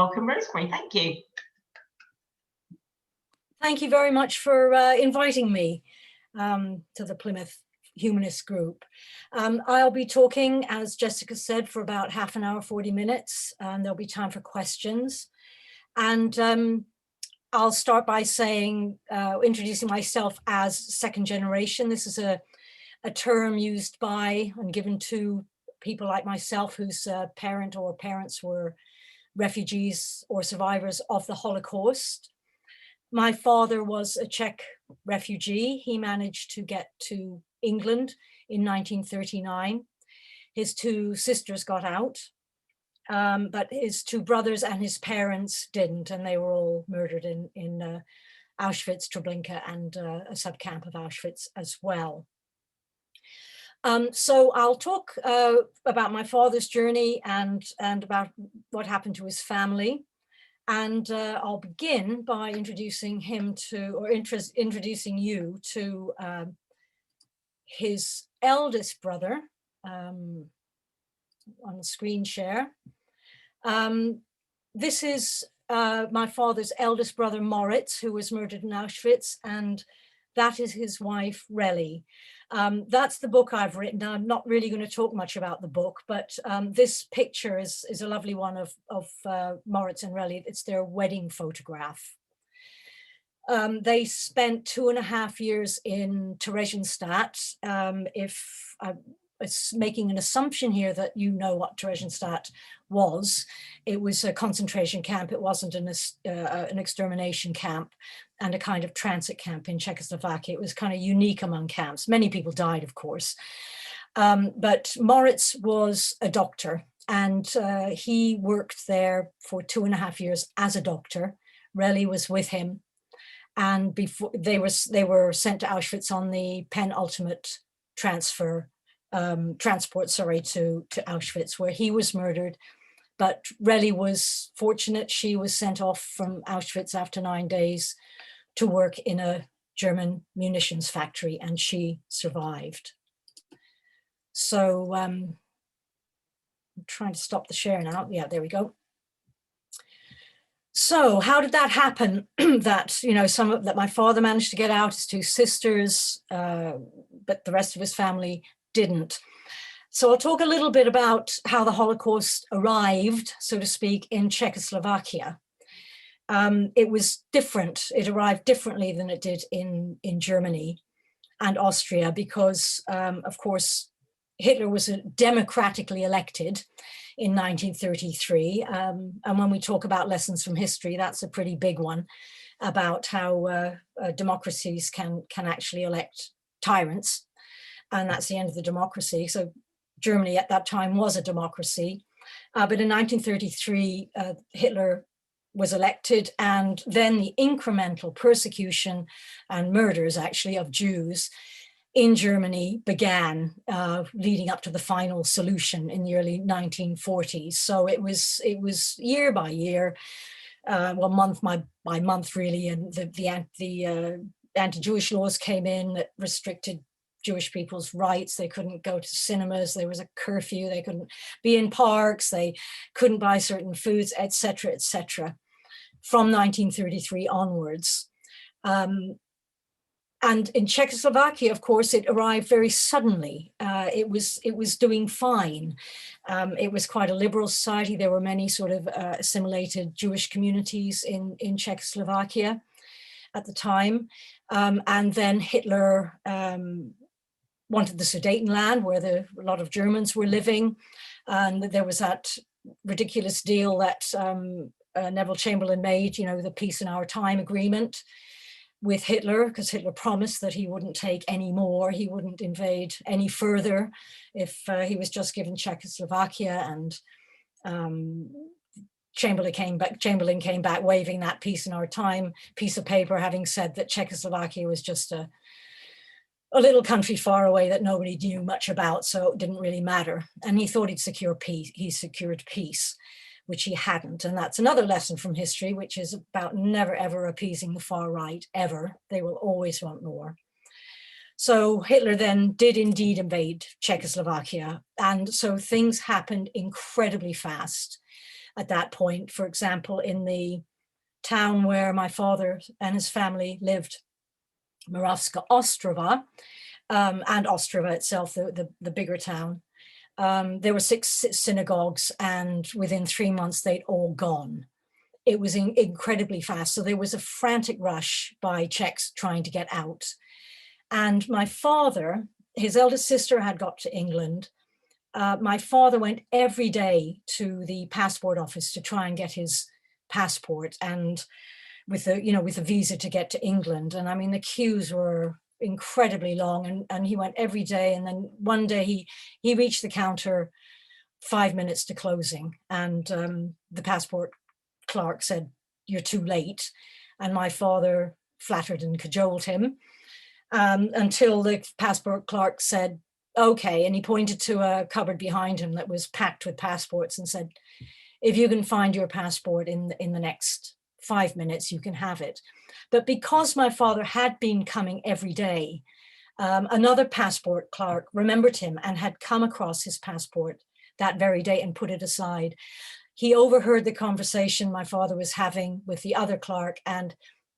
Welcome, Rosemary. Thank you. Thank you very much for inviting me to the Plymouth Humanist Group. I'll be talking, as Jessica said, for about half an hour, 40 minutes, and there'll be time for questions. And I'll start by saying, introducing myself as second generation. This is a term used by and given to people like myself whose parent or parents were refugees or survivors of the Holocaust. My father was a Czech refugee. He managed to get to England in 1939. His two sisters got out, but his two brothers and his parents didn't, and they were all murdered in Auschwitz, Treblinka, and a subcamp of Auschwitz as well. So I'll talk about my father's journey and about what happened to his family. And I'll begin by introducing him to, or introducing you to his eldest brother on the screen share. This is my father's eldest brother, Moritz, who was murdered in Auschwitz, and that is his wife, Relly. That's the book I've written. Now, I'm not really going to talk much about the book, but this picture is a lovely one of Moritz and Relly. It's their wedding photograph. They spent 2.5 years in Theresienstadt. If it's making an assumption here that you know what Theresienstadt was, it was a concentration camp. It wasn't an extermination camp and a kind of transit camp in Czechoslovakia. It was kind of unique among camps. Many people died, of course. But Moritz was a doctor, and he worked there for 2.5 years as a doctor. Relly was with him. And before they were sent to Auschwitz on the penultimate transport to Auschwitz, where he was murdered. But Relly was fortunate. She was sent off from Auschwitz after 9 days to work in a German munitions factory, and she survived. So I'm trying to stop the share now. Yeah, there we go. So how did that happen? That, you know, that my father managed to get out, his two sisters, but the rest of his family didn't. So I'll talk a little bit about how the Holocaust arrived, so to speak, in Czechoslovakia. It was different. It arrived differently than it did in Germany and Austria because, of course, Hitler was democratically elected in 1933. And when we talk about lessons from history, that's a pretty big one about how democracies can actually elect tyrants. And that's the end of the democracy. So Germany at that time was a democracy. But in 1933, Hitler was elected, and then the incremental persecution and murders actually of Jews in Germany began, leading up to the final solution in the early 1940s. So it was year by year, well, month by month really, and the anti-Jewish laws came in that restricted Jewish people's rights. They couldn't go to cinemas, there was a curfew, they couldn't be in parks, they couldn't buy certain foods, etc., etc., from 1933 onwards. And in Czechoslovakia, of course, it arrived very suddenly. It was doing fine. It was quite a liberal society. There were many sort of assimilated Jewish communities in Czechoslovakia at the time. And then Hitler wanted the Sudetenland, where a lot of Germans were living. And there was that ridiculous deal that Neville Chamberlain made, you know, the Peace in Our Time agreement with Hitler, because Hitler promised that he wouldn't take any more, he wouldn't invade any further if he was just given Czechoslovakia. And Chamberlain came back waving that Peace in Our Time piece of paper, having said that Czechoslovakia was just a little country far away that nobody knew much about, so it didn't really matter. And he thought he'd secure peace. He secured peace, which he hadn't. And that's another lesson from history, which is about never, ever appeasing the far right, ever. They will always want more. So Hitler then did indeed invade Czechoslovakia. And so things happened incredibly fast. at that point. For example, in the town where my father and his family lived, Moravska Ostrova, and Ostrova itself, the bigger town, there were 6 synagogues, and within 3 months they'd all gone. It was incredibly fast. So there was a frantic rush by Czechs trying to get out. And my father, his eldest sister had got to England. My father went every day to the passport office to try and get his passport, and with a visa to get to England. And I mean, the queues were incredibly long, and he went every day. And then one day he reached the counter 5 minutes to closing, and the passport clerk said, "You're too late." And my father flattered and cajoled him, until the passport clerk said, "Okay." And he pointed to a cupboard behind him that was packed with passports and said, "If you can find your passport in the next 5 minutes, you can have it." But because my father had been coming every day, another passport clerk remembered him and had come across his passport that very day and put it aside. He overheard the conversation my father was having with the other clerk and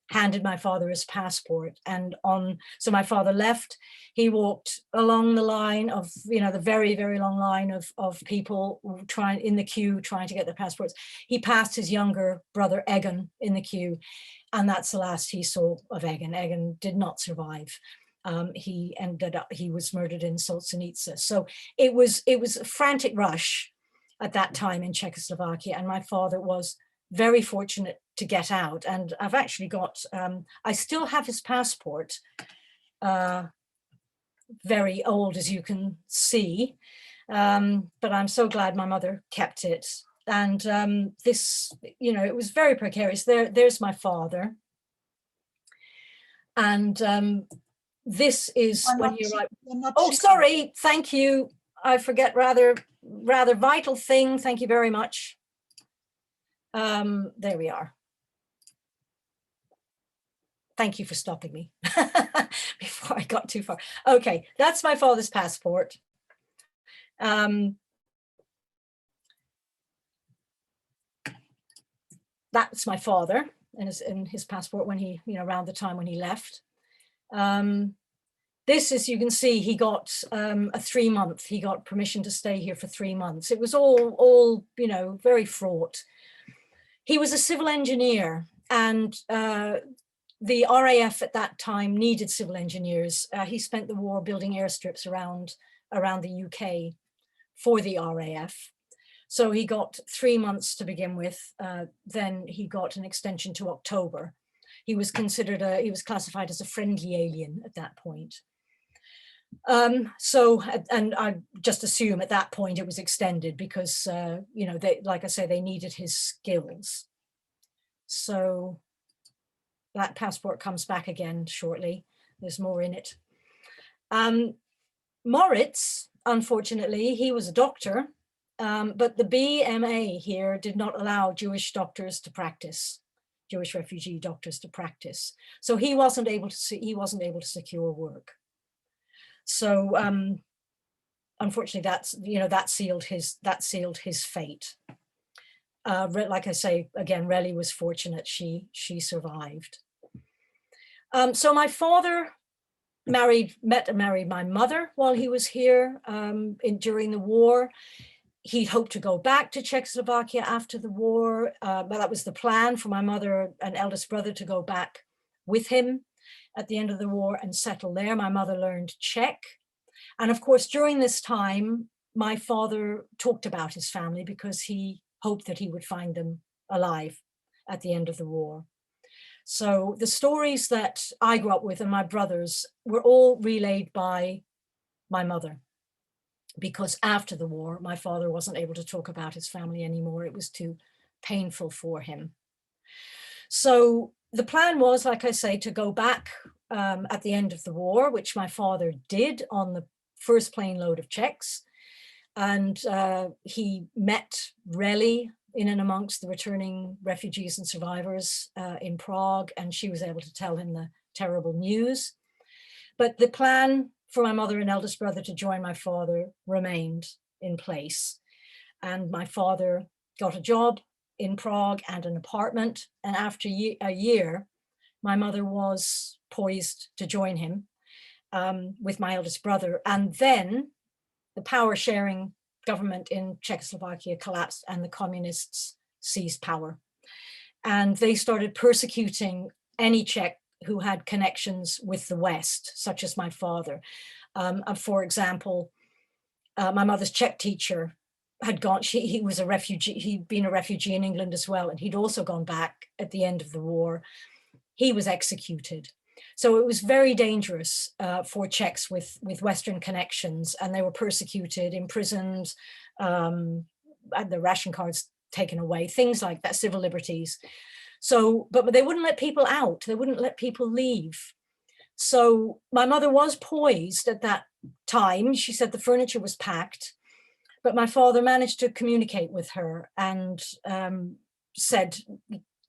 handed my father his passport. So my father left. He walked along the line of, the very, very long line of people in the queue trying to get their passports. He passed his younger brother Egan in the queue, and that's the last he saw of Egan. Egan did not survive. He was murdered in Solzhenitsyn. So it was a frantic rush at that time in Czechoslovakia, and my father was very fortunate to get out. And I've actually got, I still have his passport, very old, as you can see, but I'm so glad my mother kept it. And this, it was very precarious. There's my father. And this is when you write. Oh, sorry, thank you. I forget rather vital thing. Thank you very much. There we are. Thank you for stopping me before I got too far. Okay, that's my father's passport. That's my father and his passport when he, around the time when he left. This, as you can see, he got a 3-month, he got permission to stay here for 3 months. It was all very fraught. He was a civil engineer, and the RAF at that time needed civil engineers. He spent the war building airstrips around the UK for the RAF. So he got 3 months to begin with. Then he got an extension to October. He was classified as a friendly alien at that point. And I just assume at that point it was extended because, like I say, they needed his skills. So that passport comes back again shortly. There's more in it. Moritz, unfortunately, he was a doctor, but the BMA here did not allow Jewish doctors to practice, Jewish refugee doctors to practice. So he wasn't able to secure work. So unfortunately, that sealed his fate. Like I say again, Relly was fortunate; she survived. So my father married my mother while he was here during the war. He hoped to go back to Czechoslovakia after the war, but that was the plan for my mother and eldest brother to go back with him at the end of the war and settle there. My mother learned Czech. And of course, during this time, my father talked about his family because he hoped that he would find them alive at the end of the war. So the stories that I grew up with and my brothers were all relayed by my mother, because after the war, my father wasn't able to talk about his family anymore. It was too painful for him. So the plan was, like I say, to go back at the end of the war, which my father did on the first plane load of Czechs. And he met Relly in and amongst the returning refugees and survivors in Prague, and she was able to tell him the terrible news. But the plan for my mother and eldest brother to join my father remained in place. And my father got a job in Prague and an apartment. And after a year, my mother was poised to join him with my eldest brother. And then the power sharing government in Czechoslovakia collapsed and the communists seized power. And they started persecuting any Czech who had connections with the West, such as my father. For example, my mother's Czech teacher had gone, he was a refugee, he'd been a refugee in England as well, and he'd also gone back at the end of the war. He was executed. So it was very dangerous for Czechs with Western connections, and they were persecuted, imprisoned, had their ration cards taken away, things like that, civil liberties. So, but they wouldn't let people out, they wouldn't let people leave. So my mother was poised at that time. She said the furniture was packed, but my father managed to communicate with her and said,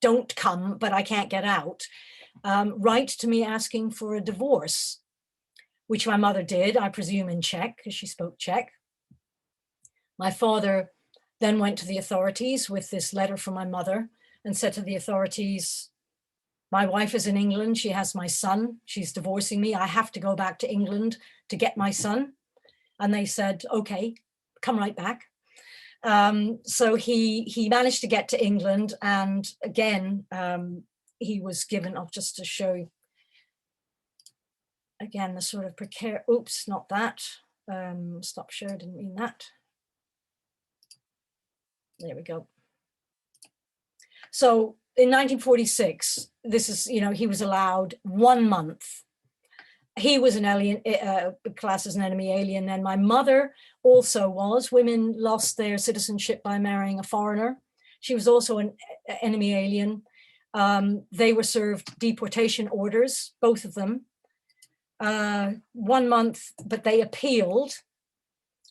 don't come, but I can't get out. Write to me asking for a divorce, which my mother did, I presume in Czech, because she spoke Czech. My father then went to the authorities with this letter from my mother and said to the authorities, my wife is in England, she has my son, she's divorcing me, I have to go back to England to get my son. And they said, okay, come right back. So he managed to get to England, and again, he was given, just to show you, again, the sort of precarious, oops, not that, stop share, didn't mean that. There we go. So in 1946, this is, he was allowed 1 month. He was an alien, classed as an enemy alien, and my mother also was. Women lost their citizenship by marrying a foreigner. She was also an enemy alien. They were served deportation orders, both of them. 1 month, but they appealed.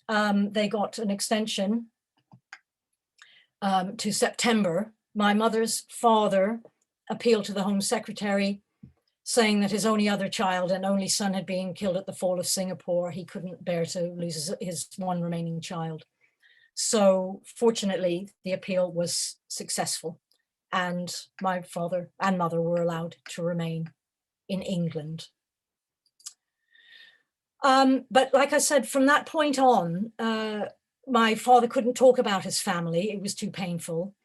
They got an extension to September. My mother's father appealed to the Home Secretary, saying that his only other child and only son had been killed at the fall of Singapore. He couldn't bear to lose his one remaining child. So fortunately, the appeal was successful, and my father and mother were allowed to remain in England. But like I said, from that point on, my father couldn't talk about his family. It was too painful.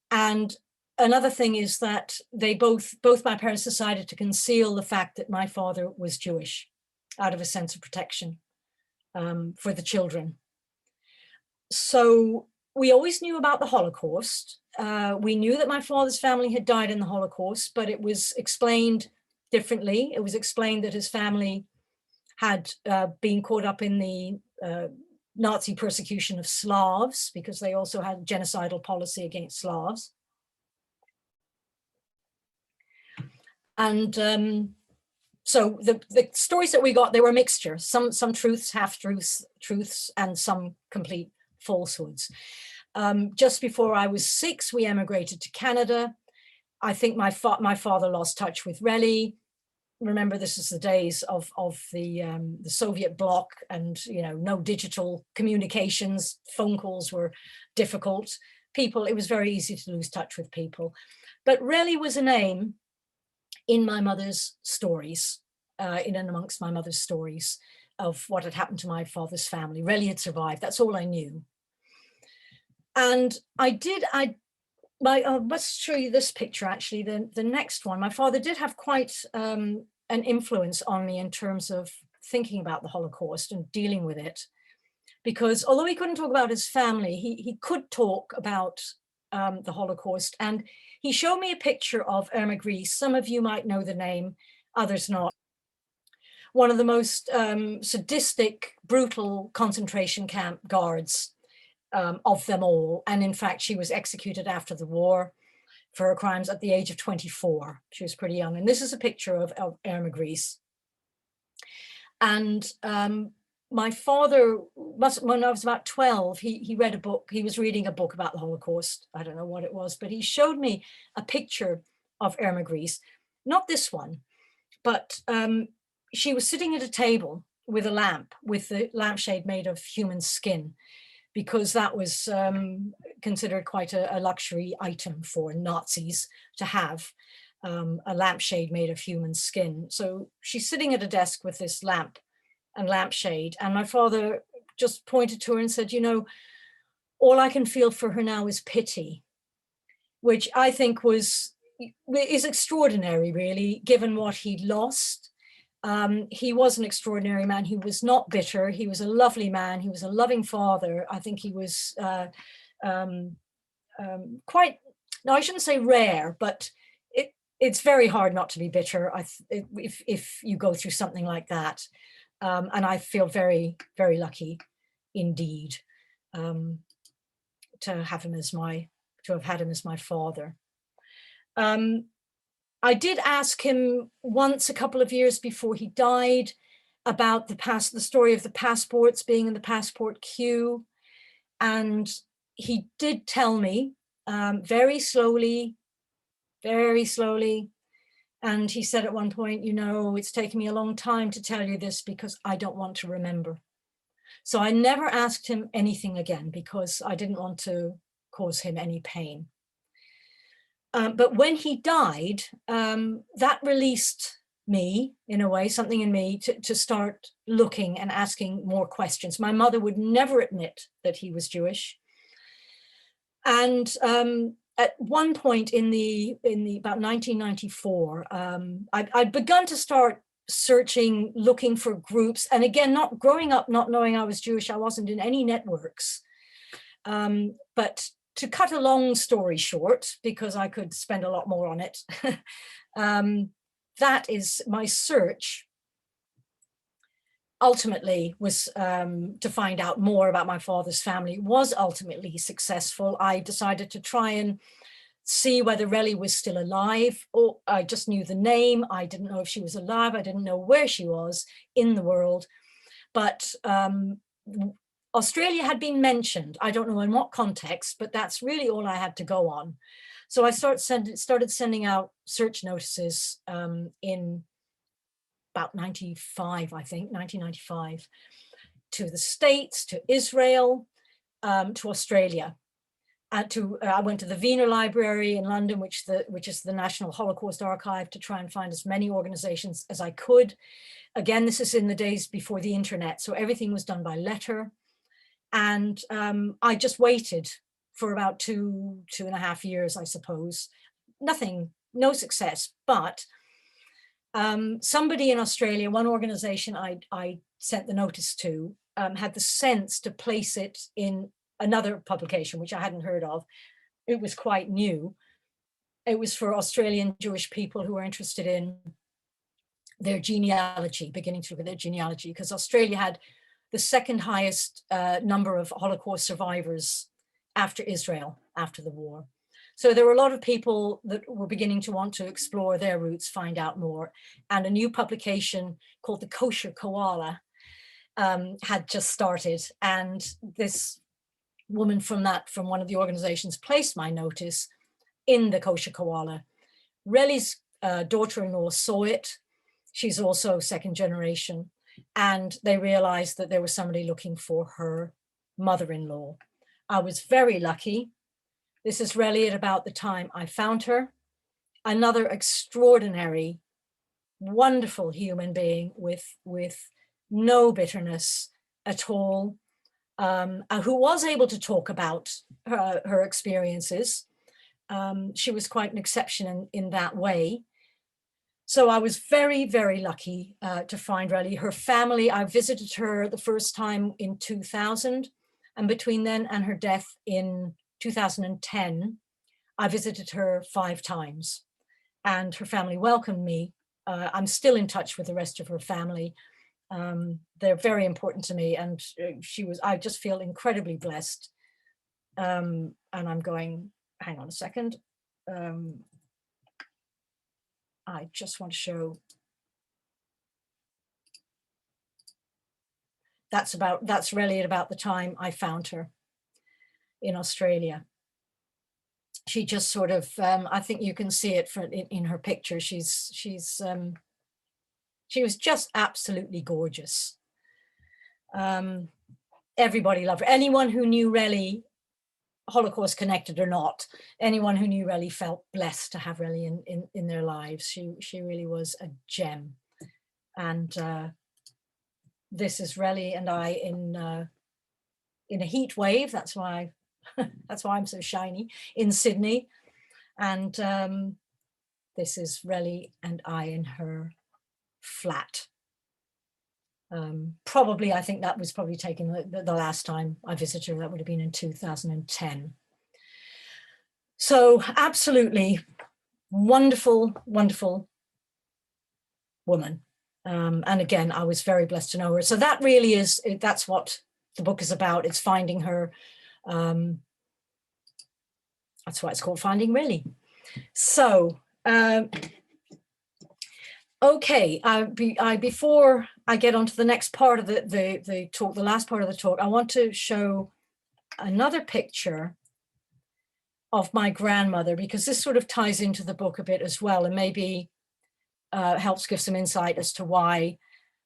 And another thing is that they both my parents decided to conceal the fact that my father was Jewish out of a sense of protection for the children. So we always knew about the Holocaust. We knew that my father's family had died in the Holocaust, but it was explained differently. It was explained that his family had been caught up in the Nazi persecution of Slavs, because they also had genocidal policy against Slavs. And so the stories that we got, they were a mixture, some truths, half-truths, and some complete falsehoods. Just before I was 6, we emigrated to Canada. I think my father lost touch with Relly. Remember, this is the days of the Soviet bloc, and no digital communications. Phone calls were difficult. It was very easy to lose touch with people. But Relly was a name in my mother's stories, in and amongst my mother's stories of what had happened to my father's family. Relly had survived. That's all I knew. And I must show you this picture, actually, the next one. My father did have quite an influence on me in terms of thinking about the Holocaust and dealing with it, because although he couldn't talk about his family, he could talk about the Holocaust. And he showed me a picture of Irma Grease. Some of you might know the name, others not. One of the most sadistic, brutal concentration camp guards of them all. And in fact, she was executed after the war for her crimes at the age of 24. She was pretty young. And this is a picture of Irma Grease. And my father, when I was about 12, he read a book. He was reading a book about the Holocaust. I don't know what it was, but he showed me a picture of Irma Grease. Not this one, but she was sitting at a table with a lamp, with the lampshade made of human skin, because that was considered quite a luxury item for Nazis to have, a lampshade made of human skin. So she's sitting at a desk with this lamp and lampshade, and my father just pointed to her and said, you know, all I can feel for her now is pity, which I think is extraordinary, really, given what he'd lost. He was an extraordinary man. He was not bitter. He was a lovely man. He was a loving father. I think he was quite, no, I shouldn't say rare, but it's very hard not to be bitter if you go through something like that. And I feel very, very lucky indeed to have had him as my father. I did ask him once, a couple of years before he died, about the story of the passports being in the passport queue. And he did tell me very slowly. And he said at one point, you know, it's taken me a long time to tell you this because I don't want to remember. So I never asked him anything again because I didn't want to cause him any pain. But when he died, that released me, in a way, something in me to start looking and asking more questions. My mother would never admit that he was Jewish. And at one point in about 1994, I'd begun to start searching, looking for groups. And again, not growing up, not knowing I was Jewish, I wasn't in any networks. But to cut a long story short, because I could spend a lot more on it, that is my search ultimately was to find out more about my father's family, was ultimately successful. I decided to try and see whether Relly was still alive, or I just knew the name. I didn't know if she was alive. I didn't know where she was in the world. But Australia had been mentioned. I don't know in what context, but that's really all I had to go on. So I started sending out search notices in about 1995, to the States, to Israel, to Australia. I went to the Wiener Library in London, which is the National Holocaust Archive, to try and find as many organizations as I could. Again, this is in the days before the internet, so everything was done by letter. And I just waited for about 2.5 years, I suppose. Nothing, no success, but somebody in Australia, one organization I sent the notice to, had the sense to place it in another publication, which I hadn't heard of. It was quite new. It was for Australian Jewish people who were interested in their genealogy, beginning to look at their genealogy, because Australia had the second highest number of Holocaust survivors after Israel, after the war. So there were a lot of people that were beginning to want to explore their roots, find out more. And a new publication called The Kosher Koala had just started. And this woman from one of the organizations placed my notice in The Kosher Koala. Relly's daughter-in-law saw it. She's also second generation. And they realized that there was somebody looking for her mother-in-law. I was very lucky. This is Relly at about the time I found her. Another extraordinary, wonderful human being with no bitterness at all, who was able to talk about her experiences. She was quite an exception in that way. So I was very, very lucky to find Relly. Her family, I visited her the first time in 2000, and between then and her death in 2010, I visited her 5 times, and her family welcomed me. I'm still in touch with the rest of her family. They're very important to me, and I just feel incredibly blessed. And I'm going, hang on a second. I just want to show. That's Relly at about the time I found her in Australia. She just sort of, I think you can see it in her picture. She was just absolutely gorgeous. everybody loved her. Anyone who knew Relly, Holocaust connected or not, anyone who knew Relly felt blessed to have Relly in their lives. She really was a gem. And this is Relly and I in a heat wave. That's why I'm so shiny, in Sydney. And this is Relly and I in her flat. Probably, I think that was probably taken the last time I visited her. That would have been in 2010. So absolutely wonderful, wonderful woman. And again, I was very blessed to know her. So that really is, that's what the book is about. It's finding her. That's why it's called Finding Relly. So, okay, before I get on to the next part of the talk, the last part of the talk, I want to show another picture of my grandmother, because this sort of ties into the book a bit as well, and maybe helps give some insight as to why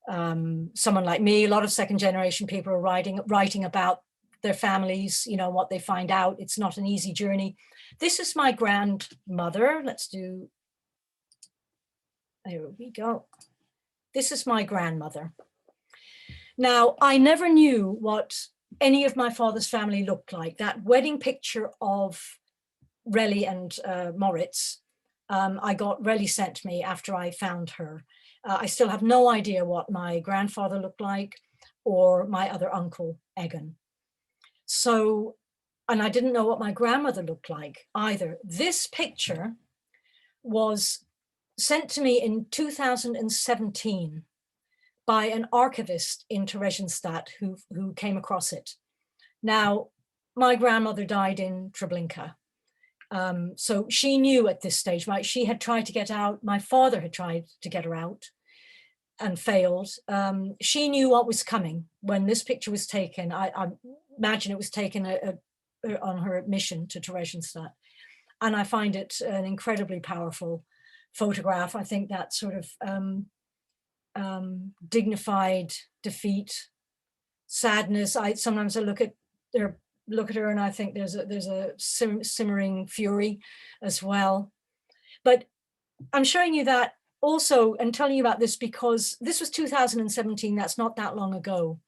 someone like me, a lot of second generation people are writing about their families, you know, what they find out. It's not an easy journey. This is my grandmother. Let's do, there we go. This is my grandmother. Now, I never knew what any of my father's family looked like. That wedding picture of Relly and Moritz, Relly sent me after I found her. I still have no idea what my grandfather looked like or my other uncle, Egan. So, and I didn't know what my grandmother looked like either. This picture was sent to me in 2017 by an archivist in Theresienstadt who came across it. Now, my grandmother died in Treblinka. So she knew at this stage, right? She had tried to get out. My father had tried to get her out and failed. She knew what was coming when this picture was taken. I imagine it was taken on her admission to Theresienstadt. And I find it an incredibly powerful photograph. I think that sort of dignified defeat, sadness. Sometimes I look at her and I think there's a simmering fury as well. But I'm showing you that also and telling you about this because this was 2017. That's not that long ago.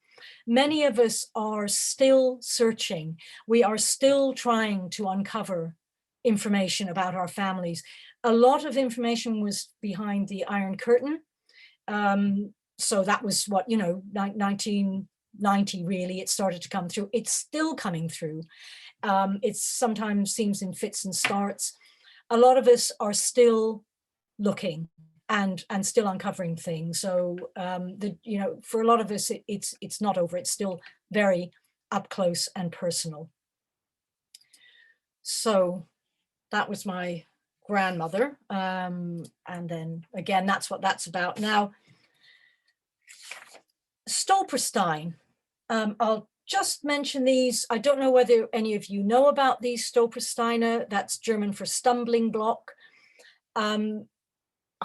Many of us are still searching. We are still trying to uncover information about our families. A lot of information was behind the Iron Curtain. So that was what, 1990 really, it started to come through. It's still coming through. It sometimes seems in fits and starts. A lot of us are still looking and still uncovering things. So for a lot of us, it's not over. It's still very up close and personal. So that was my grandmother. And then again, that's what that's about. Now, Stolperstein. I'll just mention these. I don't know whether any of you know about these Stolpersteine. That's German for stumbling block.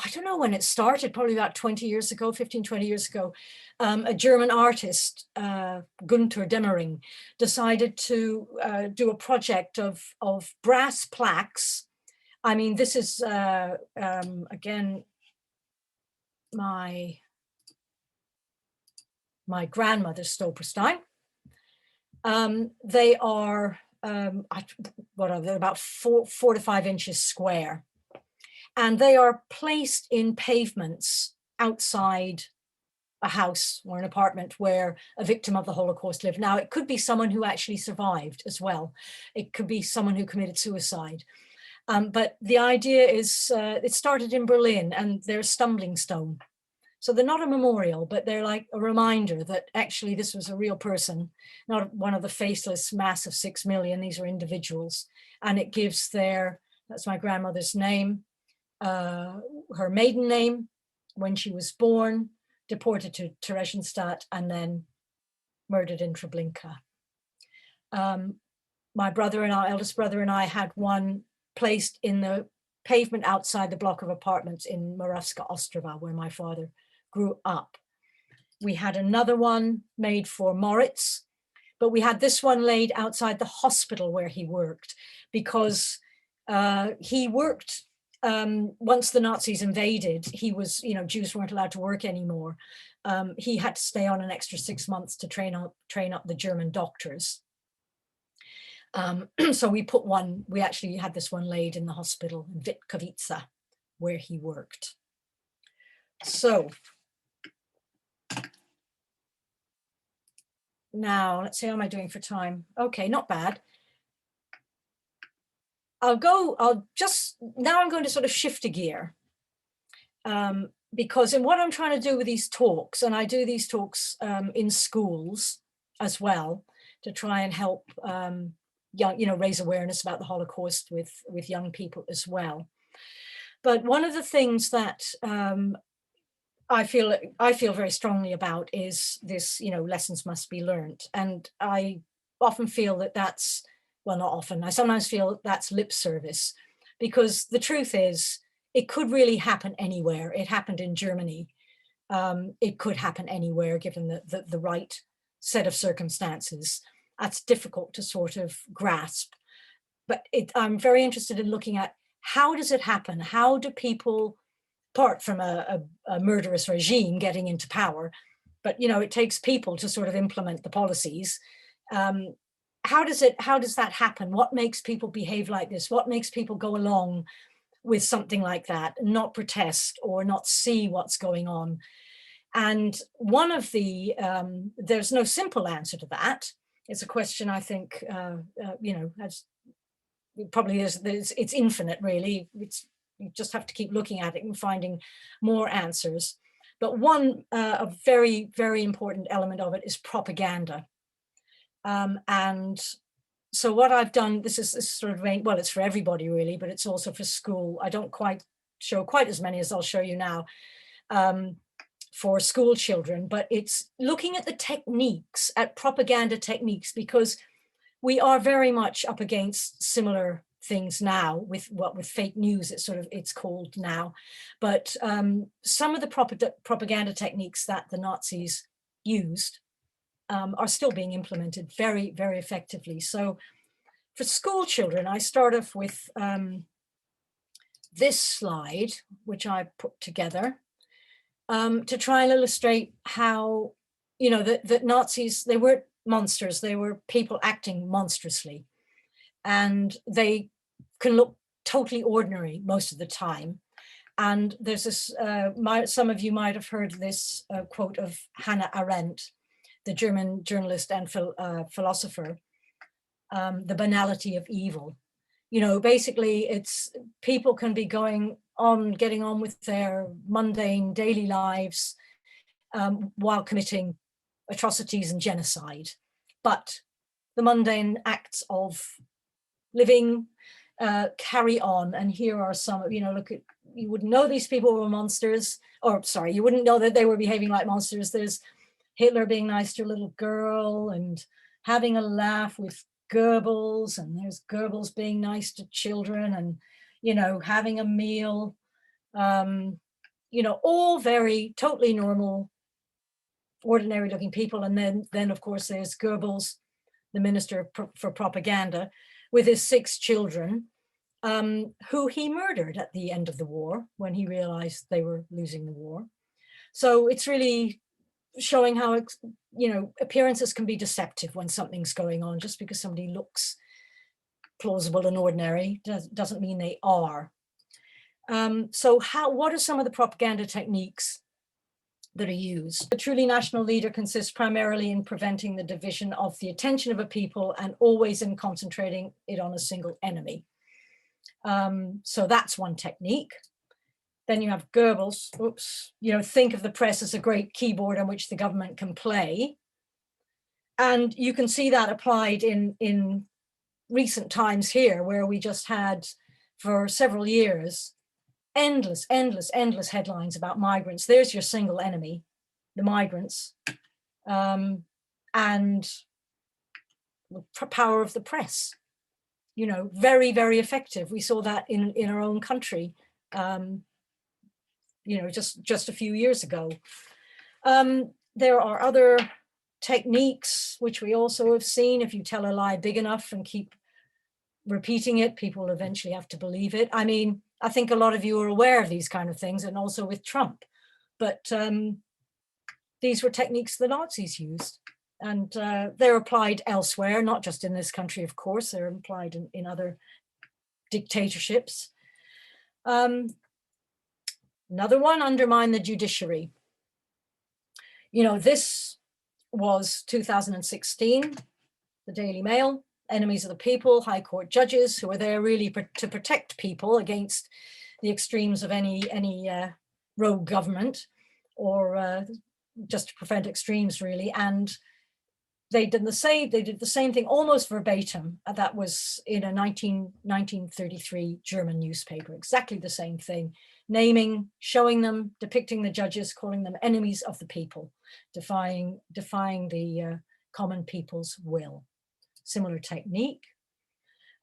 I don't know when it started, probably about 20 years ago, 15, 20 years ago. A German artist, Gunther Demmering, decided to do a project of brass plaques. I mean, this is, again, my grandmother's Stolperstein. They are, what are they, about 4 to 5 inches square. And they are placed in pavements outside a house or an apartment where a victim of the Holocaust lived. Now, it could be someone who actually survived as well. It could be someone who committed suicide. But the idea is, it started in Berlin and they're a stumbling stone. So they're not a memorial, but they're like a reminder that actually this was a real person, not one of the faceless mass of 6 million. These are individuals. And it gives that's my grandmother's name, her maiden name, when she was born, deported to Theresienstadt, and then murdered in Treblinka. My brother and our eldest brother and I had one placed in the pavement outside the block of apartments in Moravska Ostrava, where my father grew up. We had another one made for Moritz, but we had this one laid outside the hospital where he worked, because he worked, once the Nazis invaded, he was, you know, Jews weren't allowed to work anymore. He had to stay on an extra 6 months to train up the German doctors. So we actually had this one laid in the hospital in Witkowice, where he worked. So now let's see, how am I doing for time? Okay, not bad. I'm going to sort of shift a gear, because in what I'm trying to do with these talks, and I do these talks in schools as well, to try and help raise awareness about the Holocaust with young people as well. But one of the things that I feel very strongly about is this, you know, lessons must be learned. And I often feel that that's, well, not often, I sometimes feel that's lip service, because the truth is, it could really happen anywhere. It happened in Germany. It could happen anywhere, given the right set of circumstances. That's difficult to sort of grasp. But I'm very interested in looking at, how does it happen? How do people, apart from a murderous regime getting into power, but, you know, it takes people to sort of implement the policies. How does that happen? What makes people behave like this? What makes people go along with something like that, not protest or not see what's going on? And one of the, there's no simple answer to that. It's a question, I think, you know, as probably it's infinite, really. You just have to keep looking at it and finding more answers. But one, a very, very important element of it is propaganda. And so what I've done, this is sort of, well, it's for everybody really, but it's also for school. I don't quite show quite as many as I'll show you now for school children, but it's looking at the techniques, at propaganda techniques, because we are very much up against similar things now with fake news, it's called now. But some of the propaganda techniques that the Nazis used are still being implemented very, very effectively. So for school children, I start off with this slide, which I put together to try and illustrate how, you know, that Nazis, they weren't monsters, they were people acting monstrously. And they can look totally ordinary most of the time. And there's this, some of you might have heard this quote of Hannah Arendt, the German journalist and philosopher, the banality of evil. You know, basically it's people can be getting on with their mundane daily lives while committing atrocities and genocide. But the mundane acts of living carry on. And here are some, you know, look at, you wouldn't know these people were monsters, or sorry, you wouldn't know that they were behaving like monsters. There's Hitler being nice to a little girl and having a laugh with Goebbels, and there's Goebbels being nice to children, and, you know, having a meal, you know, all very totally normal, ordinary looking people. And then of course there's Goebbels, the minister for propaganda, with his 6 children, who he murdered at the end of the war when he realized they were losing the war. So it's really showing how, you know, appearances can be deceptive when something's going on. Just because somebody looks plausible and ordinary doesn't mean they are. So what are some of the propaganda techniques that are used? A truly national leader consists primarily in preventing the division of the attention of a people and always in concentrating it on a single enemy. So that's one technique. Then you have Goebbels, you know, think of the press as a great keyboard on which the government can play. And you can see that applied in recent times here, where we just had for several years endless headlines about migrants. There's your single enemy, the migrants, and the power of the press. You know, very, very effective. We saw that in our own country, you know, just a few years ago. There are other techniques, which we also have seen. If you tell a lie big enough and keep repeating it, people will eventually have to believe it. I mean, I think a lot of you are aware of these kind of things, and also with Trump. But these were techniques the Nazis used, and they're applied elsewhere, not just in this country, of course. They're applied in other dictatorships. Another one, undermine the judiciary. You know, this was 2016, the Daily Mail, enemies of the people, high court judges who were there really to protect people against the extremes of any rogue government, or just to prevent extremes, really. And they did the same thing almost verbatim. That was in a 1933 German newspaper, exactly the same thing, naming, showing them, depicting the judges, calling them enemies of the people, defying the common people's will. Similar technique.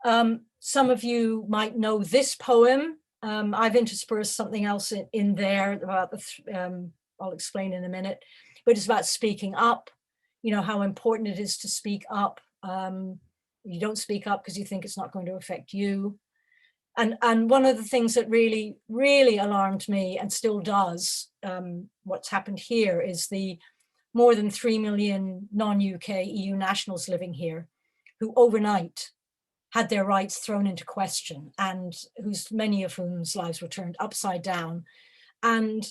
Some of you might know this poem. I've interspersed something else in there about I'll explain in a minute, but it's about speaking up. You know, how important it is to speak up. You don't speak up because you think it's not going to affect you. And one of the things that really, really alarmed me, and still does, what's happened here, is the more than 3 million non-UK EU nationals living here who overnight had their rights thrown into question, and many of whom's lives were turned upside down. And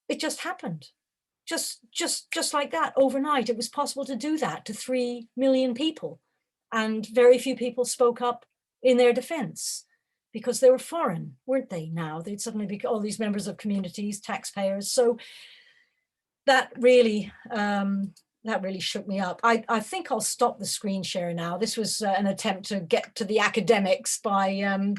it just happened. Just like that, overnight. It was possible to do that to 3 million people. And very few people spoke up in their defense because they were foreign, weren't they? Now they'd suddenly be all these members of communities, taxpayers. So that really shook me up. I think I'll stop the screen share now. This was an attempt to get to the academics by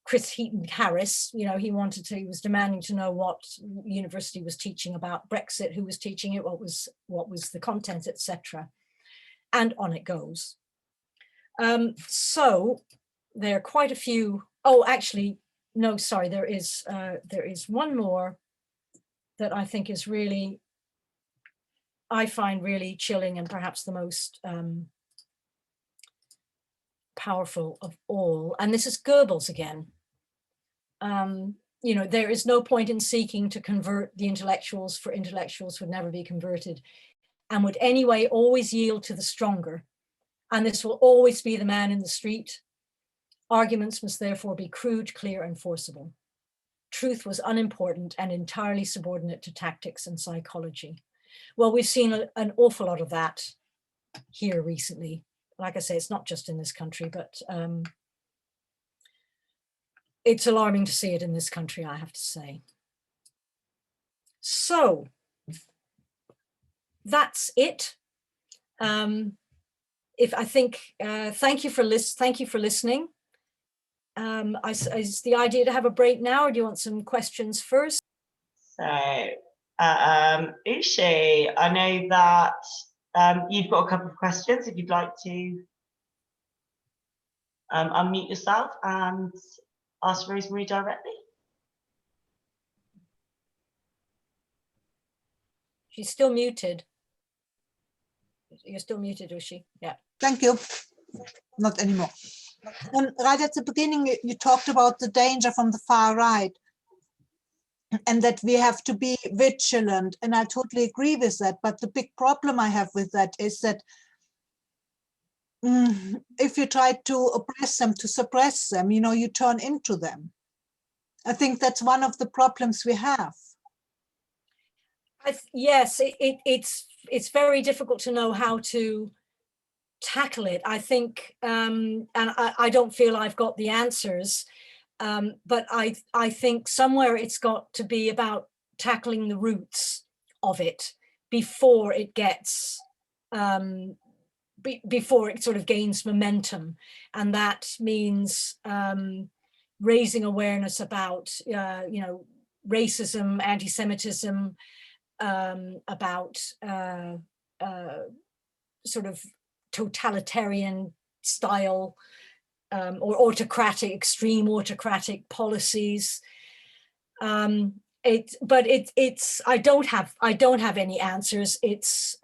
Chris Heaton Harris. You know, he was demanding to know what university was teaching about Brexit, who was teaching it, what was the content, etc. And on it goes. So there are quite a few. Oh, actually, no, sorry. There is one more that I think is really, I find really chilling, and perhaps the most powerful of all. And this is Goebbels again. You know, there is no point in seeking to convert the intellectuals, for intellectuals would never be converted and would anyway always yield to the stronger. And this will always be the man in the street. Arguments must therefore be crude, clear, and forcible. Truth was unimportant and entirely subordinate to tactics and psychology. Well, we've seen an awful lot of that here recently. Like I say, it's not just in this country, but it's alarming to see it in this country, I have to say. So that's it. If I think, thank you for listening. Is the idea to have a break now, or do you want some questions first? So, Ushi, I know that you've got a couple of questions. If you'd like to unmute yourself and ask Rosemary directly. She's still muted. You're still muted, Ushi. Yeah. Thank you. Not anymore. Right at the beginning, you talked about the danger from the far right and that we have to be vigilant. And I totally agree with that. But the big problem I have with that is that if you try to oppress them, to suppress them, you know, you turn into them. I think that's one of the problems we have. Yes, it's very difficult to know how to tackle it. I think, and I don't feel I've got the answers, but I think somewhere it's got to be about tackling the roots of it before it gets, before it sort of gains momentum. And that means raising awareness about, you know, racism, anti-Semitism, about sort of totalitarian style or autocratic, extreme autocratic policies. I don't have any answers. It's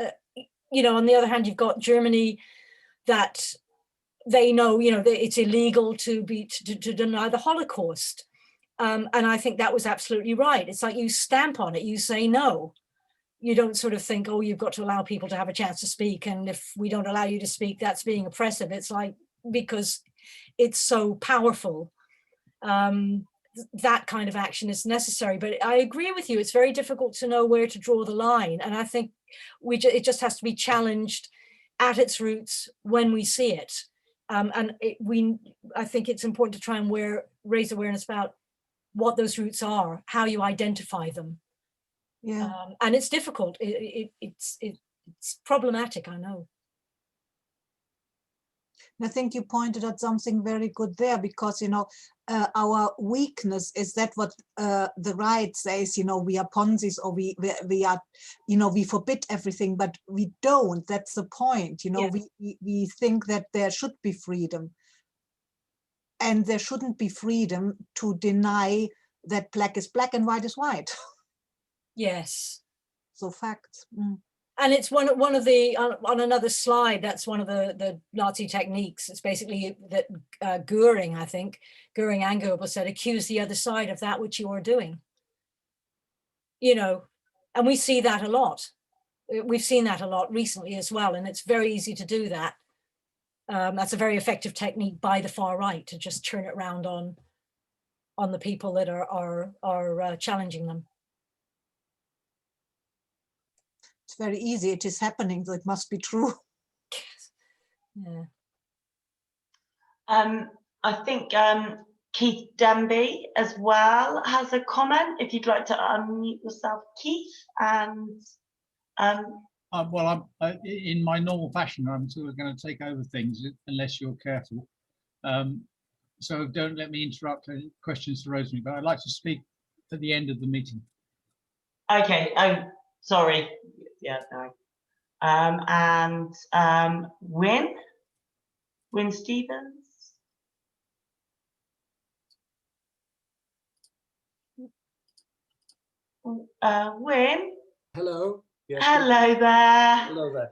you know, on the other hand, you've got Germany that they know, you know, that it's illegal to deny the Holocaust. And I think that was absolutely right. It's like you stamp on it, you say no. You don't sort of think, oh, you've got to allow people to have a chance to speak. And if we don't allow you to speak, that's being oppressive. It's like, because it's so powerful, that kind of action is necessary. But I agree with you. It's very difficult to know where to draw the line. And I think it just has to be challenged at its roots when we see it. I think it's important to try and raise awareness about what those roots are, how you identify them. Yeah. And it's difficult. It's problematic, I know. I think you pointed out something very good there, because, you know, our weakness is that what the right says, you know, we are Ponzis, or we are, you know, we forbid everything, but we don't. That's the point. You know, we think that there should be freedom. And there shouldn't be freedom to deny that black is black and white is white. Yes. So facts. And it's one of the, on another slide, that's one of the Nazi techniques. It's basically that Goering and Goebbels said, accuse the other side of that which you are doing. You know, and we see that a lot. We've seen that a lot recently as well, and it's very easy to do that. That's a very effective technique by the far right, to just turn it around on the people that are challenging them. It's very easy. It is happening, so it must be true. Yeah. I think Keith Denby as well has a comment. If you'd like to unmute yourself, Keith. And well, in my normal fashion, I'm sort of going to take over things unless you're careful. So don't let me interrupt any questions to Rosemary, but I'd like to speak at the end of the meeting. Okay. Oh, sorry. Yeah, no. And Wynne Stevens. Wynne. Hello. Yes, hello there. Hello there.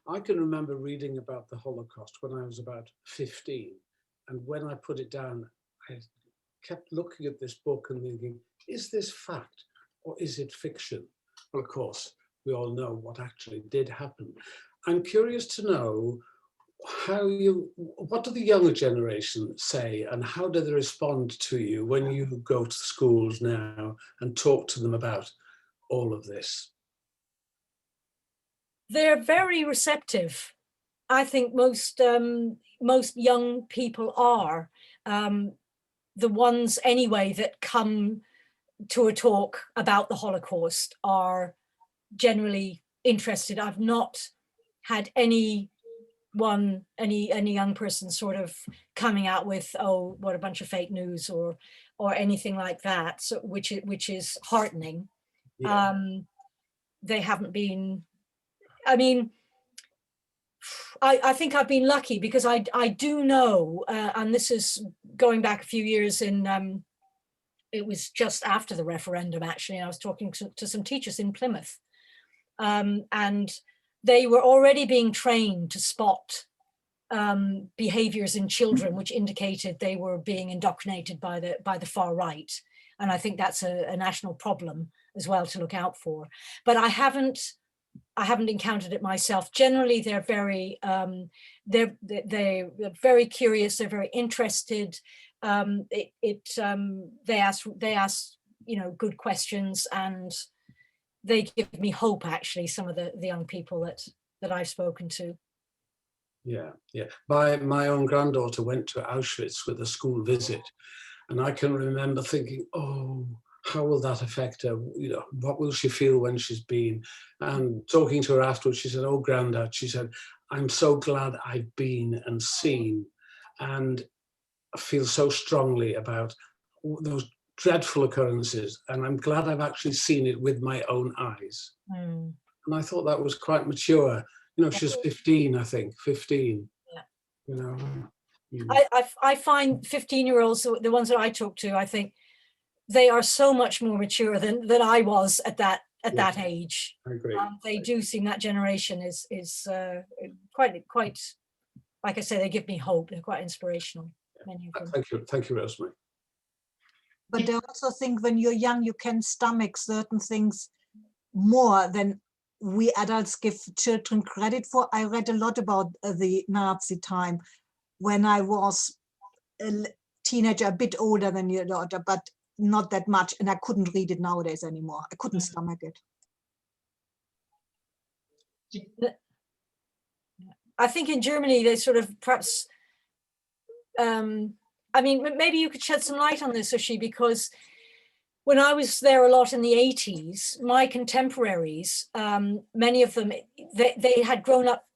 I can remember reading about the Holocaust when I was about 15. And when I put it down, I kept looking at this book and thinking, is this fact or is it fiction? Well, of course, we all know what actually did happen. I'm curious to know what do the younger generation say, and how do they respond to you when you go to schools now and talk to them about all of this? They're very receptive. I think most young people are. The ones anyway that come to a talk about the Holocaust are generally interested. I've not had any young person sort of coming out with, oh, what a bunch of fake news, or anything like that, so which is heartening. Yeah. They haven't been, I mean, I think I've been lucky, because I do know, and this is going back a few years, it was just after the referendum, actually, and I was talking to some teachers in Plymouth, and they were already being trained to spot behaviors in children which indicated they were being indoctrinated by the far right. And I think that's a national problem as well to look out for. But I haven't encountered it myself. Generally, they're very very curious. They're very interested. They ask good questions, and they give me hope. Actually, some of the young people that I've spoken to. Yeah. My own granddaughter went to Auschwitz with a school visit, and I can remember thinking, oh, how will that affect her? What will she feel when she's been? And talking to her afterwards, she said, oh, Grandad, she said, I'm so glad I've been and seen, and I feel so strongly about those dreadful occurrences, and I'm glad I've actually seen it with my own eyes. And I thought that was quite mature. She's 15, I think, 15. Yeah. I find 15-year-olds, the ones that I talk to, I think they are so much more mature than I was at that age. I agree. They do seem, that generation is quite, like I say, they give me hope. They're quite inspirational, many of them. Thank you, Rosemary. But I also think when you're young, you can stomach certain things more than we adults give children credit for. I read a lot about the Nazi time when I was a teenager, a bit older than your daughter, but not that much. And I couldn't read it nowadays anymore. I couldn't stomach it. I think in Germany, they sort of perhaps, I mean, maybe you could shed some light on this, Ushi, because when I was there a lot in the 80s, my contemporaries, many of them, they had grown up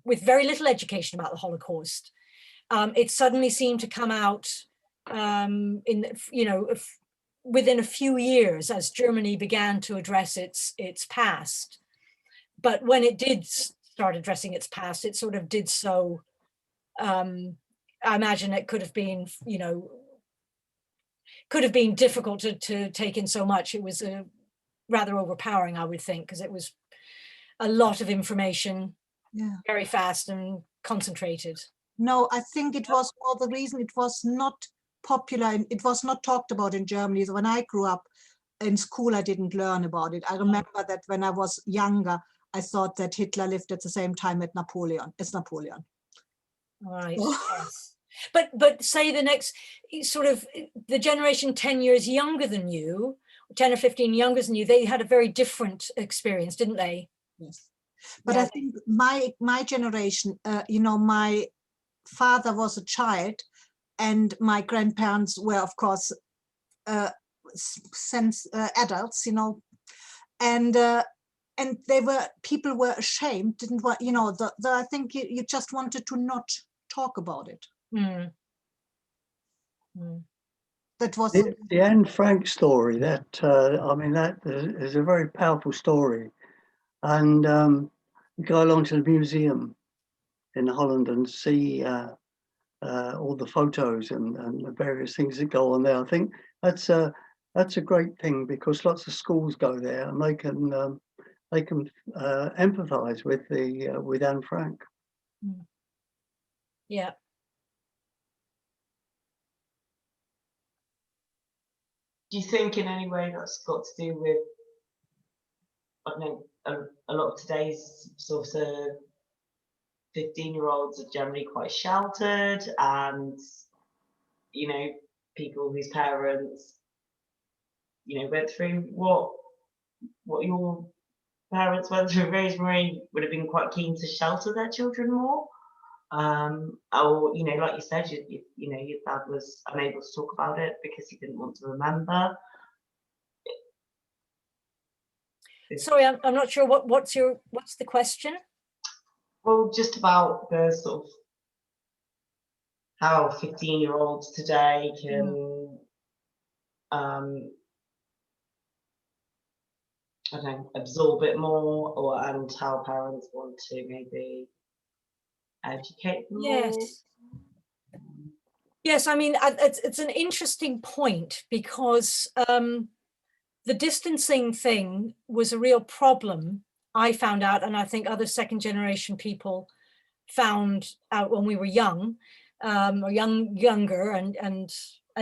with very little education about the Holocaust. It suddenly seemed to come out within a few years as Germany began to address its past. But when it did start addressing its past, it sort of did so. I imagine it could have been, difficult to take in so much. It was rather overpowering, I would think, because it was a lot of information, very fast and concentrated. No, I think it was for the reason it was not popular and it was not talked about in Germany. So when I grew up in school, I didn't learn about it. I remember that when I was younger, I thought that Hitler lived at the same time as Napoleon. Right. Yes. But say the next sort of the generation 10 years younger than you, 10 or 15 younger than you, they had a very different experience, didn't they? Yes. But I think my generation, my father was a child and my grandparents were, of course, adults, and people were ashamed, didn't want, I think you just wanted to not talk about it. Mm. Mm. That was the Anne Frank story. That is a very powerful story, and you go along to the museum in Holland and see all the photos and the various things that go on there. I think that's a great thing because lots of schools go there and they can empathise with Anne Frank. Yeah. Do you think in any way that's got to do with, I don't know, a lot of today's sort of 15-year-olds are generally quite sheltered, and people whose parents went through what your parents went through, Rosemary, would have been quite keen to shelter their children more, or like you said, your dad was unable to talk about it because he didn't want to remember. Sorry, I'm not sure what's the question? Well, just about the sort of how 15-year-olds today can I don't know, absorb it more, and how parents want to maybe educate them more. Yes, I mean, it's an interesting point because the distancing thing was a real problem, I found out, and I think other second generation people found out when we were young, or younger and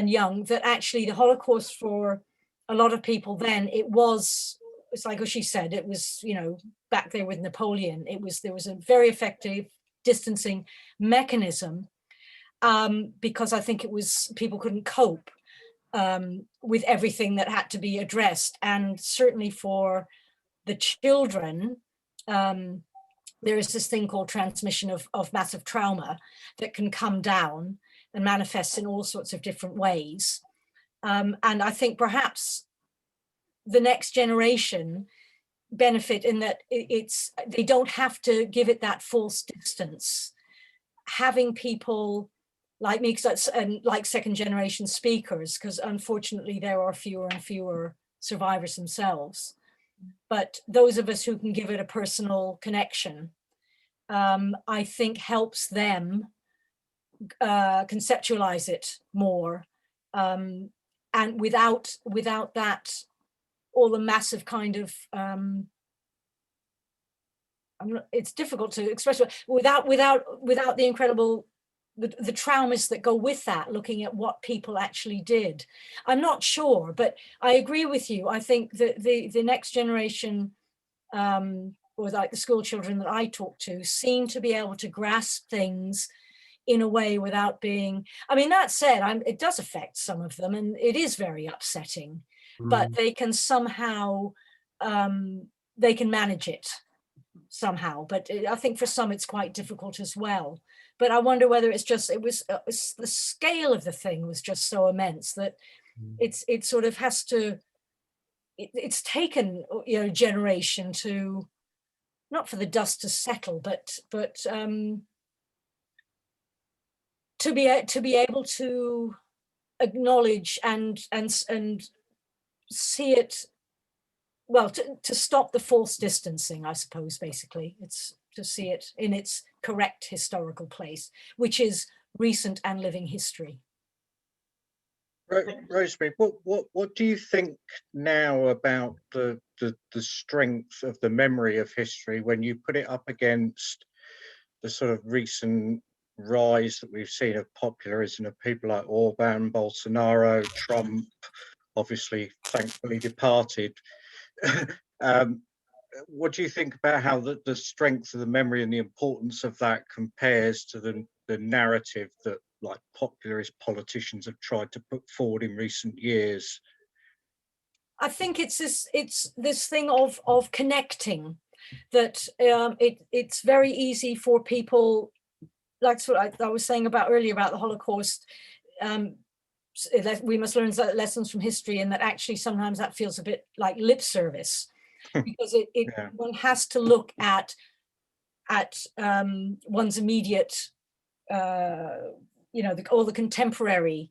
young, that actually the Holocaust for a lot of people then, it's like what she said, it was, back there with Napoleon, there was a very effective distancing mechanism, because I think it was people couldn't cope with everything that had to be addressed. And certainly for the children, there is this thing called transmission of massive trauma that can come down and manifest in all sorts of different ways. And I think perhaps the next generation benefit in that they don't have to give it that false distance. Having people like me, and like second generation speakers, because unfortunately there are fewer and fewer survivors themselves. But those of us who can give it a personal connection, I think helps them conceptualize it more, and and without that, all the massive kind of it's difficult to express, without the incredible the traumas that go with that, looking at what people actually did. I'm not sure, but I agree with you. I think that the next generation, or like the school children that I talk to, seem to be able to grasp things in a way without being, I mean, that said, it does affect some of them, and it is very upsetting, but they can somehow, they can manage it somehow. But I think for some it's quite difficult as well. But I wonder whether it's just, it was the scale of the thing was just so immense that it sort of has to, it's taken, you know, generation to, not for the dust to settle, but to be able to acknowledge and see it, well, to stop the false distancing, I suppose. Basically, it's to see it in its correct historical place, which is recent and living history. Rosemary, what do you think now about the strength of the memory of history when you put it up against the sort of recent rise that we've seen of popularism of people like Orban, Bolsonaro, Trump, obviously thankfully departed? What do you think about how the strength of the memory and the importance of that compares to the narrative that like popularist politicians have tried to put forward in recent years? I think it's this thing of connecting, that it's very easy for people, like what I was saying about earlier about the Holocaust. We must learn lessons from history, and that actually sometimes that feels a bit like lip service, because Yeah. one has to look at one's immediate, you know, all the contemporary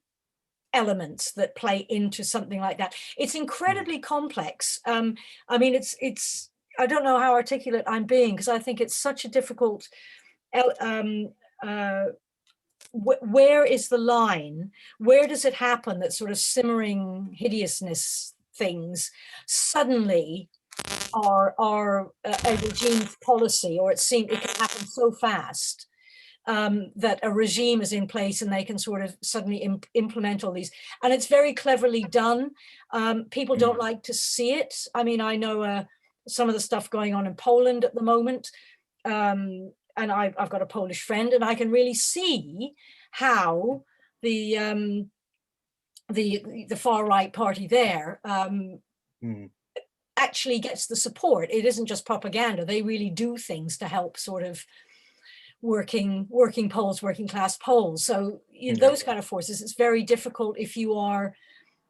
elements that play into something like that. It's incredibly complex. I mean, it's I don't know how articulate I'm being, because I think it's such a difficult, where is the line? Where does it happen that sort of simmering hideousness things suddenly are a regime's policy, or it can happen so fast that a regime is in place and they can sort of suddenly implement all these, and it's very cleverly done. People don't like to see it. I mean, I know some of the stuff going on in Poland at the moment, and I've got a Polish friend, and I can really see how the far right party there actually gets the support. It isn't just propaganda. They really do things to help sort of working Poles, working class Poles. So those kind of forces, it's very difficult if you are,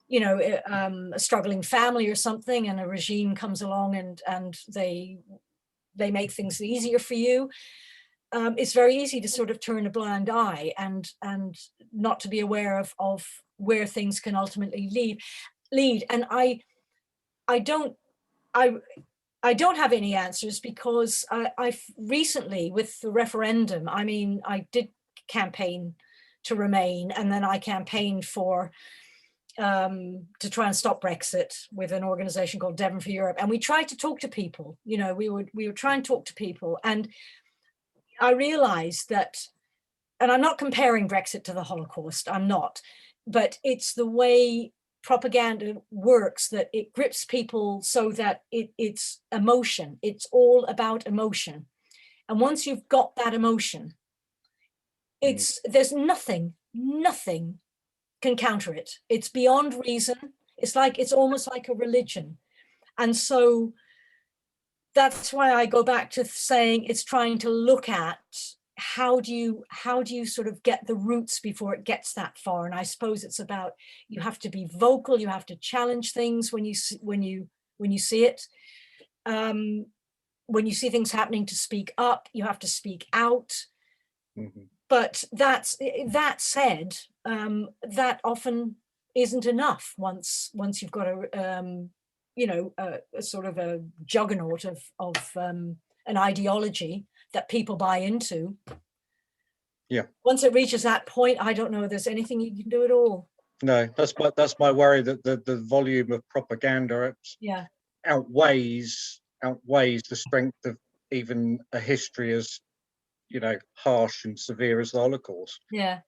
you know, a struggling family or something, and a regime comes along and they make things easier for you. It's very easy to sort of turn a blind eye and not to be aware of where things can ultimately lead. And I don't have any answers, because I've recently, with the referendum, I mean, I did campaign to remain, and then I campaigned for to try and stop Brexit with an organization called Devon for Europe, and we tried to talk to people. You know, we would try and talk to people, and I realized that, and I'm not comparing Brexit to the Holocaust, I'm not, but it's the way propaganda works, that it grips people so that it's emotion. It's all about emotion. And once you've got that emotion, there's nothing can counter it. It's beyond reason. It's almost like a religion. And so that's why I go back to saying it's trying to look at how do you sort of get the roots before it gets that far. And I suppose it's about, you have to be vocal, you have to challenge things when you see it. When you see things happening, to speak up, you have to speak out. But that said, that often isn't enough once you've got a sort of a juggernaut of an ideology that people buy into. Yeah. Once it reaches that point, I don't know if there's anything you can do at all. No, that's my worry, that the volume of propaganda Yeah. outweighs the strength of even a history as, you know, harsh and severe as the Holocaust. Yeah.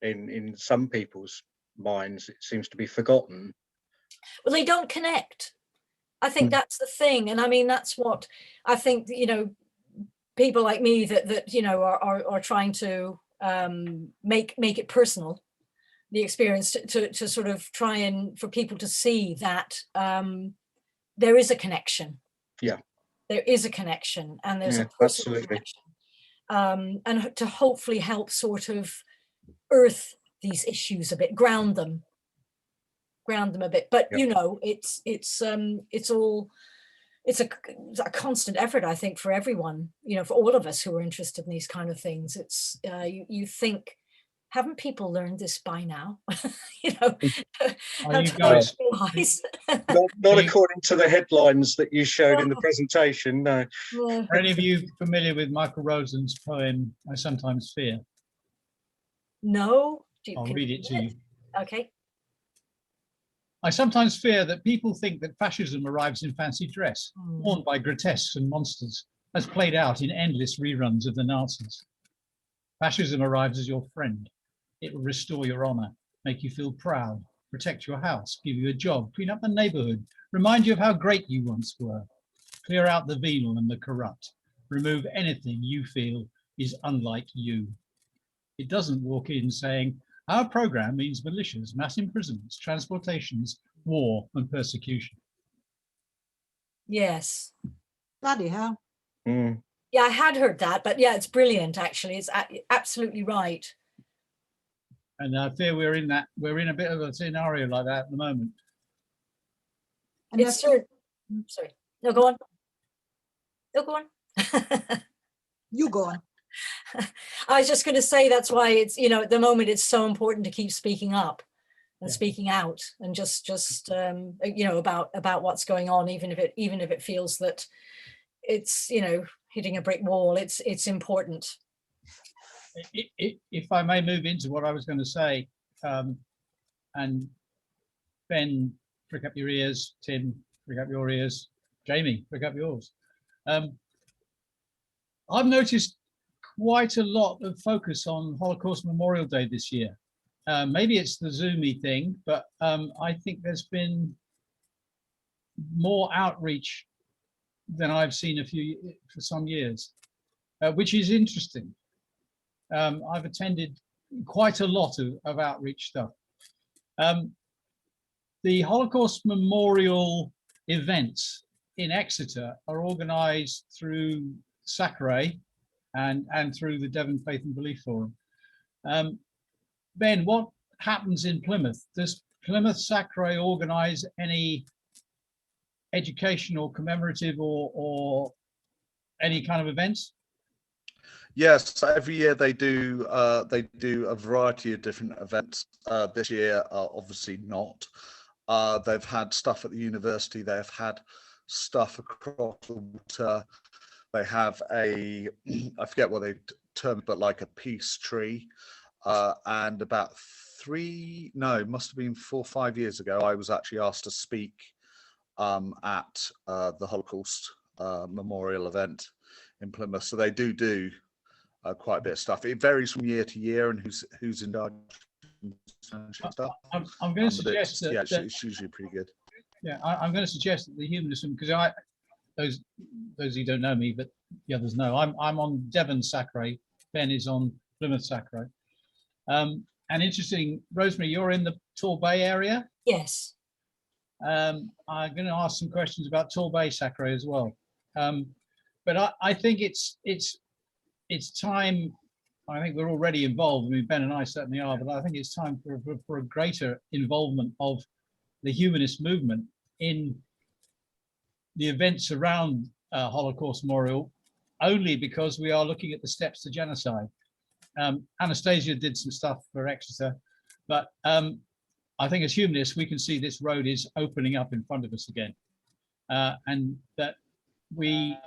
In some people's minds, it seems to be forgotten. Well, they don't connect. I think that's the thing. And I mean, that's what I think, you know, people like me that you know, are trying to make it personal, the experience, to sort of try and for people to see that there is a connection. Yeah. There is a connection, and there's Yeah, a personal absolutely. connection. And to hopefully help sort of earth these issues a bit, ground them a bit. But Yep. you know, it's a constant effort, I think, for everyone, you know, for all of us who are interested in these kind of things. It's you think, haven't people learned this by now? You know, Are you guys, realize. Not according to the headlines that you showed in the presentation, no. Yeah. are any of you familiar with Michael Rosen's poem, I Sometimes Fear? No. I'll Can read you it to read you. Okay. I sometimes fear that people think that fascism arrives in fancy dress, Hmm. worn by grotesques and monsters, as played out in endless reruns of the Nazis. Fascism arrives as your friend. It will restore your honor, make you feel proud, protect your house, give you a job, clean up the neighborhood, remind you of how great you once were, clear out the venal and the corrupt, remove anything you feel is unlike you. It doesn't walk in saying, our program means militias, mass imprisonments, transportations, war and persecution. Yes. Bloody hell. Mm. Yeah, I had heard that, but yeah, it's brilliant. Actually, it's absolutely right. And I fear we're in a bit of a scenario like that at the moment. And It's that's, sorry. No, go on. No, go on. you go on. I was just going to say that's why it's, you know, at the moment it's so important to keep speaking up and Yeah. speaking out, and just you know, about what's going on, even if it feels that it's, you know, hitting a brick wall. It's important. If I may move into what I was going to say, and Ben, prick up your ears, Tim, prick up your ears, Jamie, prick up yours. I've noticed quite a lot of focus on Holocaust Memorial Day this year. Maybe it's the Zoomy thing, but I think there's been more outreach than I've seen for some years, which is interesting. I've attended quite a lot of outreach stuff. The Holocaust Memorial events in Exeter are organised through Sacre and through the Devon Faith and Belief Forum. Ben, what happens in Plymouth? Does Plymouth Sacre organise any educational, commemorative, or any kind of events? Yes, every year they do a variety of different events. This year, obviously not. They've had stuff at the university. They've had stuff across the water. They have I forget what they term it, but like a peace tree. And about must have been 4 or 5 years ago, I was actually asked to speak at the Holocaust Memorial event in Plymouth. So they do quite a bit of stuff. It varies from year to year and who's in charge and stuff. I'm going to suggest that, that it's usually pretty good. Yeah, I'm going to suggest that the humanism, because those who don't know me, but the others know, I'm on Devon Sacre. Ben is on Plymouth Sacre. And interesting, Rosemary, you're in the Torbay area. Yes. I'm going to ask some questions about Torbay Sacre as well. But I think it's time. I think we're already involved. I mean, Ben and I certainly are, but I think it's time for a greater involvement of the humanist movement in the events around Holocaust Memorial, only because we are looking at the steps to genocide. Anastasia did some stuff for Exeter, but I think as humanists, we can see this road is opening up in front of us again. And that we,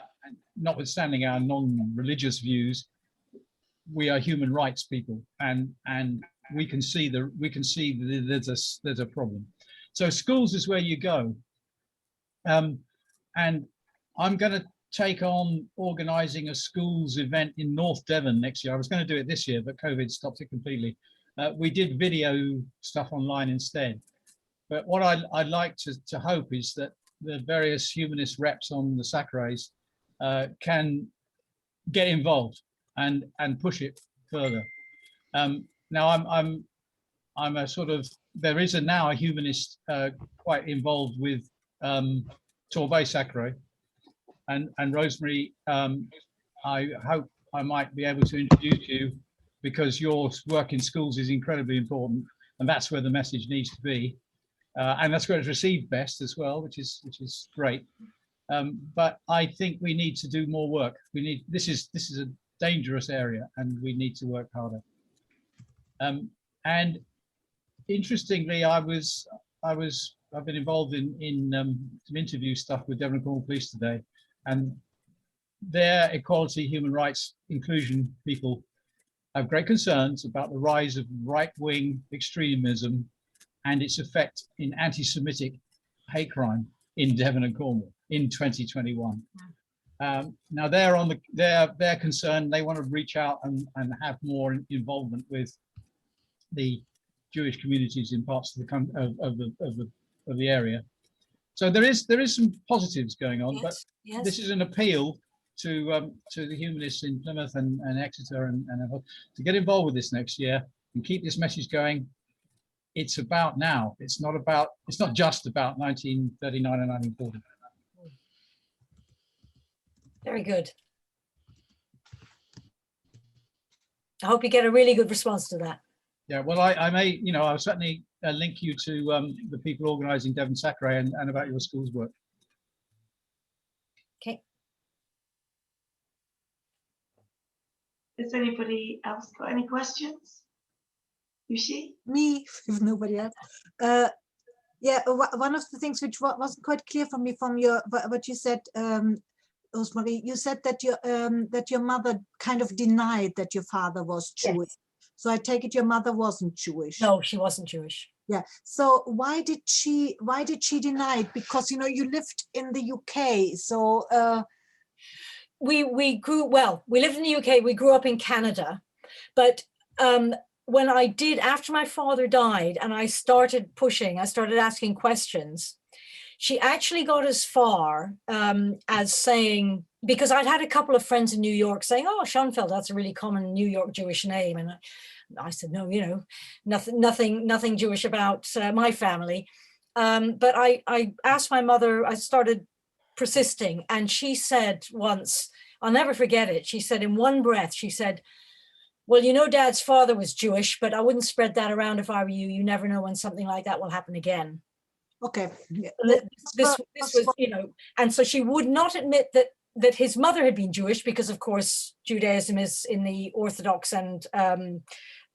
notwithstanding our non-religious views, we are human rights people, and we can see there's a problem. So schools is where you go, and I'm going to take on organising a schools event in North Devon next year. I was going to do it this year, but COVID stopped it completely. We did video stuff online instead. But what I'd like to hope is that the various humanist reps on the Sacrays can get involved and push it further. Now I'm a sort of, there is now a humanist quite involved with Torbay Sacre, and Rosemary, I hope I might be able to introduce you, because your work in schools is incredibly important, and that's where the message needs to be, and that's where it's received best as well, which is great. But I think we need to do more work. This is a dangerous area, and we need to work harder. And interestingly, I've been involved in some interview stuff with Devon and Cornwall Police today, and their equality, human rights, inclusion people have great concerns about the rise of right-wing extremism and its effect in anti-Semitic hate crime in Devon and Cornwall in 2021. Now they're concerned. They want to reach out and have more involvement with the Jewish communities in parts of the area. So there is some positives going on, but this is an appeal to the humanists in Plymouth and Exeter and to get involved with this next year and keep this message going. It's about now. It's not just about 1939 and 1940. Very good. I hope you get a really good response to that. Yeah, well, I may, I'll certainly link you to the people organising Devon Sacre and about your school's work. Okay. Has anybody else got any questions? Yushi? Me, if nobody else. Yeah, one of the things which wasn't quite clear for me from what you said, Rosemary, you said that your mother kind of denied that your father was Jewish. Yes. So I take it your mother wasn't Jewish. No, she wasn't Jewish. Yeah. So why did she deny it? Because you lived in the UK. So we lived in the UK. We grew up in Canada, but when after my father died and I started asking questions, she actually got as far as saying, because I'd had a couple of friends in New York saying, "Oh, Schoenfeld, that's a really common New York Jewish name," and I said, "No, nothing Jewish about my family." But I asked my mother. I started persisting, and she said once, I'll never forget it. She said in one breath, she said, "Well, Dad's father was Jewish, but I wouldn't spread that around if I were you. You never know when something like that will happen again." Okay. This was, and so she would not admit that his mother had been Jewish, because of course Judaism is, in the Orthodox and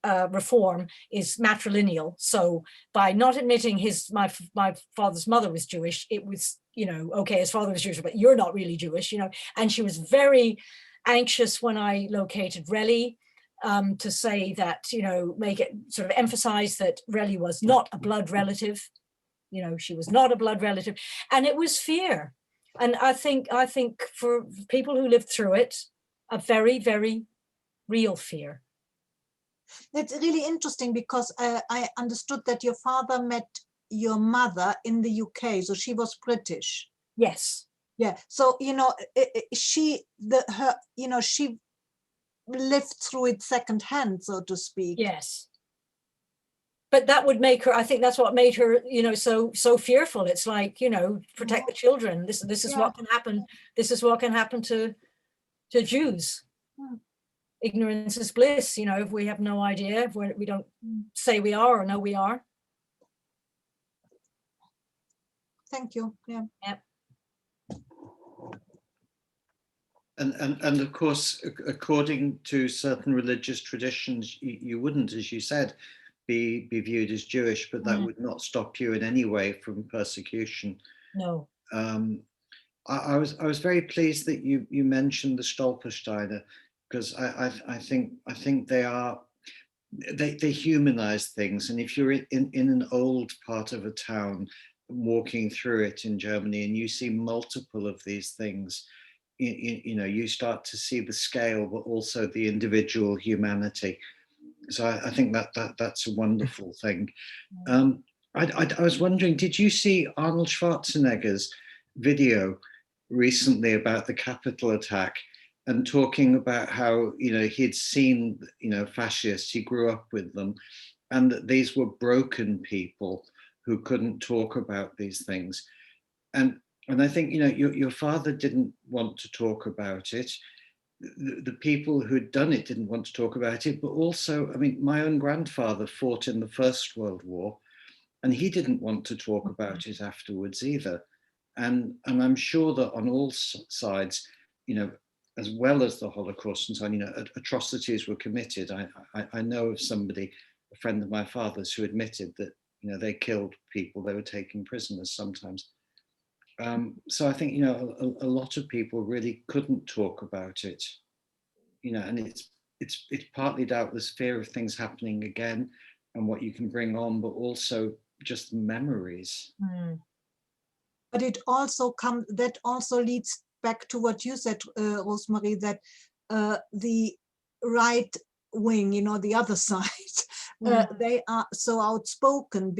Reform, is matrilineal. So by not admitting my father's mother was Jewish, it was, okay, his father was Jewish, but you're not really Jewish, And she was very anxious when I located Relly, to say that, make it sort of emphasize that Relly was not a blood relative. She was not a blood relative, and it was fear. And I think for people who lived through it, a very, very real fear. It's really interesting, because I understood that your father met your mother in the UK, so she was British. Yes. Yeah. So she lived through it secondhand, so to speak. Yes. But that would make her, I think that's what made her, so fearful. It's like, protect the children. This is what can happen. This is what can happen to Jews. Ignorance is bliss, if we have no idea, if we don't say we are or know we are. Thank you. Yeah. Yep. And of course, according to certain religious traditions, you wouldn't, as you said, be viewed as Jewish, but that would not stop you in any way from persecution. No. I was very pleased that you mentioned the Stolpersteine, because I think they are they humanize things. And if you're in an old part of a town, walking through it in Germany, and you see multiple of these things, you know, you start to see the scale, but also the individual humanity. So I think that's a wonderful thing. I was wondering, did you see Arnold Schwarzenegger's video recently about the Capitol attack, and talking about how, you know, he'd seen, you know, fascists, he grew up with them, and that these were broken people who couldn't talk about these things. And I think, you know, your father didn't want to talk about it. The people who'd done it didn't want to talk about it, but also, I mean, my own grandfather fought in the First World War, and he didn't want to talk about it afterwards either. And I'm sure that on all sides, you know, as well as the Holocaust and so on, you know, atrocities were committed. I know of somebody, a friend of my father's, who admitted that, you know, they killed people, they were taking prisoners sometimes. So I think, you know, a lot of people really couldn't talk about it, you know, and it's partly doubtless fear of things happening again and what you can bring on, but also just memories. But it also comes, that also leads back to what you said, Rosemarie, that the right wing, you know, the other side, they are so outspoken.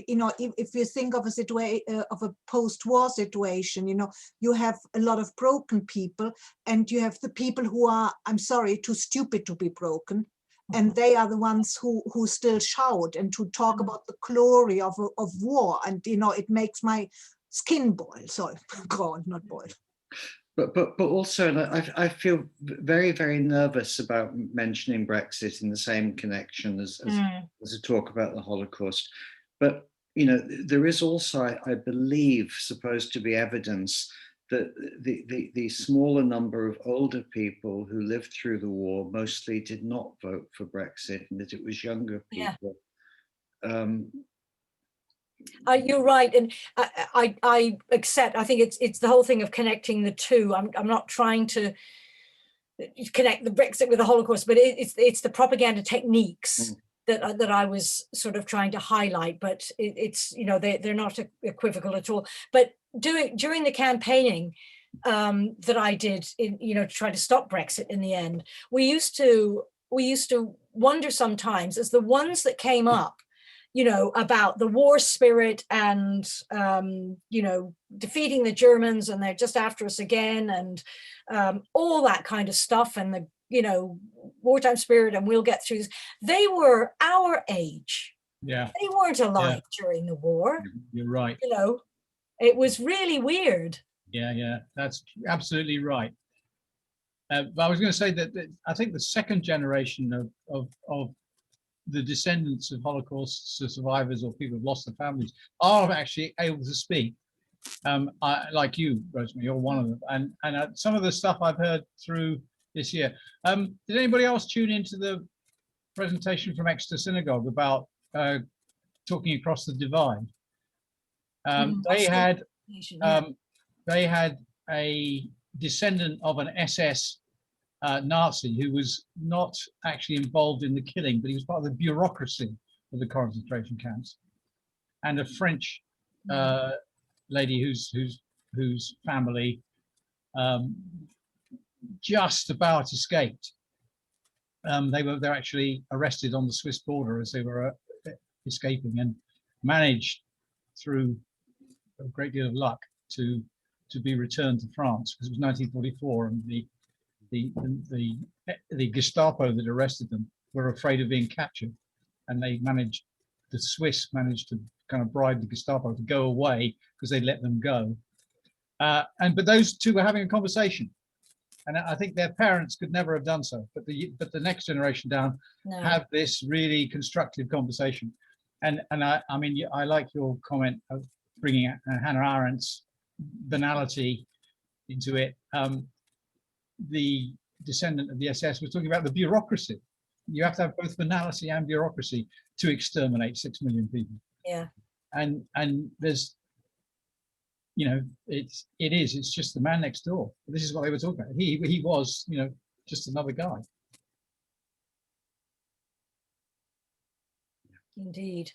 You know, if you think of a situation, of a post-war situation, you know, you have a lot of broken people, and you have the people who are, I'm sorry, too stupid to be broken. And they are the ones who still shout and to talk about the glory of war. And, you know, it makes my skin boil. Sorry, God, not boil. But also, I feel very, very nervous about mentioning Brexit in the same connection as a talk about the Holocaust. But, you know, there is also, I believe, supposed to be evidence that the smaller number of older people who lived through the war mostly did not vote for Brexit, and that it was younger people. You're right, and I accept. I think it's the whole thing of connecting the two. I'm not trying to connect the Brexit with the Holocaust, but it's the propaganda techniques that I was sort of trying to highlight. But it's, you know, they're not equivocal at all. But during the campaigning that I did, you know, to try to stop Brexit in the end, we used to wonder sometimes, as the ones that came up, you know, about the war spirit and, you know, defeating the Germans and they're just after us again, and all that kind of stuff, and the, you know, wartime spirit, and we'll get through this. They were our age. Yeah. They weren't alive during the war. You're right. You know, it was really weird. Yeah, that's absolutely right. But I was going to say that I think the second generation of the descendants of Holocaust survivors or people who've lost their families are actually able to speak. Like you, Rosemary, you're one of them. And some of the stuff I've heard through this year. Did anybody else tune into the presentation from Exeter Synagogue about talking across the divide? They had a descendant of an SS Nazi who was not actually involved in the killing, but he was part of the bureaucracy of the concentration camps, and a French lady whose family just about escaped. They're actually arrested on the Swiss border as they were escaping, and managed through a great deal of luck to be returned to France, because it was 1944, and the Gestapo that arrested them were afraid of being captured, and the Swiss managed to kind of bribe the Gestapo to go away because they let them go. But those two were having a conversation, and I think their parents could never have done so. But the next generation down have this really constructive conversation, and I mean, I like your comment of bringing Hannah Arendt's banality into it. The descendant of the SS was talking about the bureaucracy. You have to have both banality and bureaucracy to exterminate 6 million people. Yeah. And there's, you know, it's just the man next door. This is what they were talking about. He was, you know, just another guy. Indeed.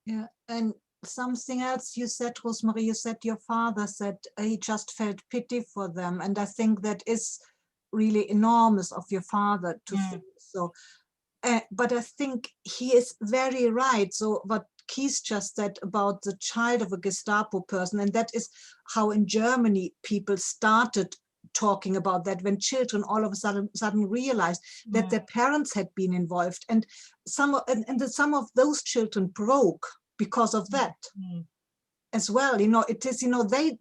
Yeah, and something else you said, Rosemary, you said your father said he just felt pity for them. And I think that is really enormous of your father to think so. But I think he is very right. So what Keith just said about the child of a Gestapo person, and that is how in Germany people started talking about that, when children all of a sudden realized that their parents had been involved, and some of those children broke because of that as well. You know, it is, you know, they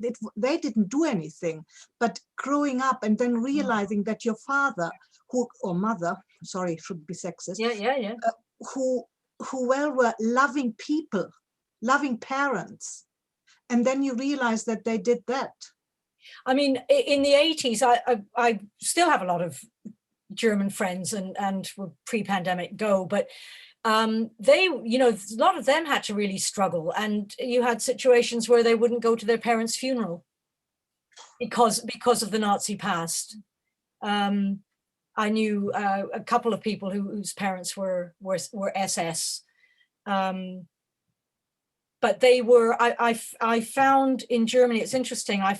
didn't do anything, but growing up and then realizing that your father or mother, sorry, should be sexist, who were loving people, loving parents, and then you realize that they did that. I mean, in the 80s, I still have a lot of German friends and pre-pandemic go, but they, you know, a lot of them had to really struggle, and you had situations where they wouldn't go to their parents' funeral because of the Nazi past. I knew a couple of people whose parents were SS. But they were, I found in Germany, it's interesting, I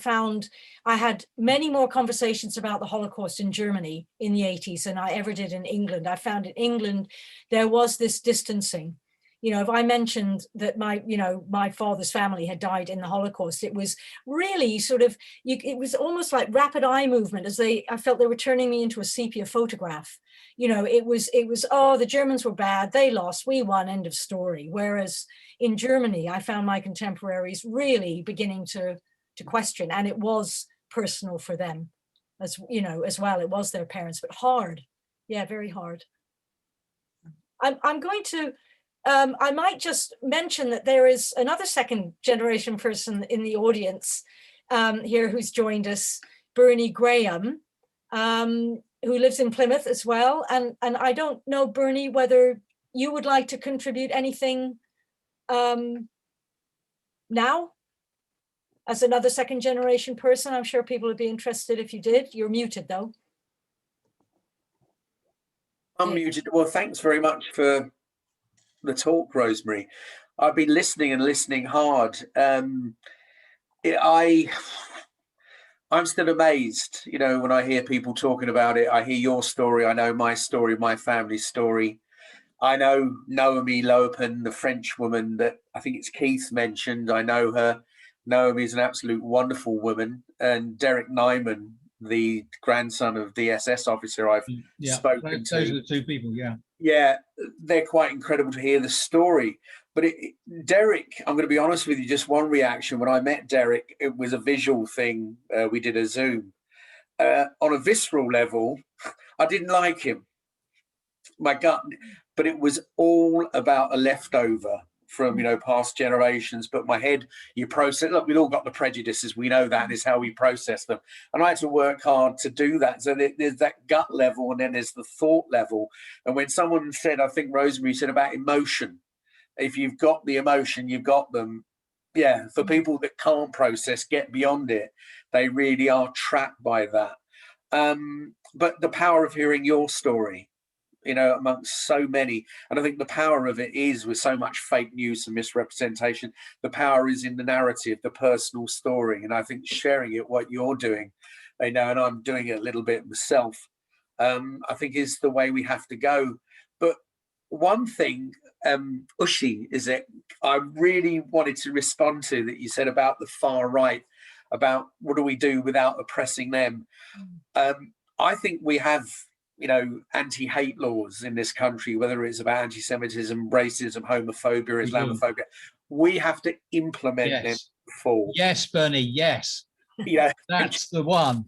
had many more conversations about the Holocaust in Germany in the 80s than I ever did in England. I found in England, there was this distancing. You know, if I mentioned that my father's family had died in the Holocaust, it was really sort of, it was almost like rapid eye movement, as I felt they were turning me into a sepia photograph. You know, it was, oh, the Germans were bad, they lost, we won, end of story. Whereas in Germany, I found my contemporaries really beginning to question, and it was personal for them, as you know, as well. It was their parents, but hard, yeah, very hard. I'm going to. I might just mention that there is another second generation person in the audience here who's joined us, Bernie Graham, who lives in Plymouth as well. And I don't know, Bernie, whether you would like to contribute anything now as another second generation person. I'm sure people would be interested if you did. You're muted though. I'm muted. Well, thanks very much for the talk, Rosemary. I've been listening and listening hard. I'm still amazed, you know, when I hear people talking about it. I hear your story, I know my story, my family's story. I know Naomi Lopen, the French woman that I think it's Keith mentioned. I know her. Naomi is an absolute wonderful woman. And Derek Nyman, the grandson of the SS officer I've spoken to. Those are the two people, yeah. Yeah, they're quite incredible to hear the story. But Derek, I'm going to be honest with you, just one reaction. When I met Derek, it was a visual thing. We did a Zoom. On a visceral level, I didn't like him. My gut, but it was all about a leftover from, you know, past generations. But my head, you process, look, we've all got the prejudices. We know that is how we process them. And I had to work hard to do that. So there's that gut level, and then there's the thought level. And when someone said, I think Rosemary said about emotion, if you've got the emotion, you've got them. Yeah, for people that can't process, get beyond it, they really are trapped by that. But the power of hearing your story, you know, amongst so many, and I think the power of it is, with so much fake news and misrepresentation, the power is in the narrative, the personal story. And I think sharing it, what you're doing, you know, and I'm doing it a little bit myself, I think is the way we have to go. But one thing, Ushi, is that I really wanted to respond to that you said about the far right, about what do we do without oppressing them. I think we have, you know, anti-hate laws in this country, whether it's about anti-Semitism, racism, homophobia, Islamophobia. We have to implement them full. Yes, Bernie, yes. Yeah, that's the one.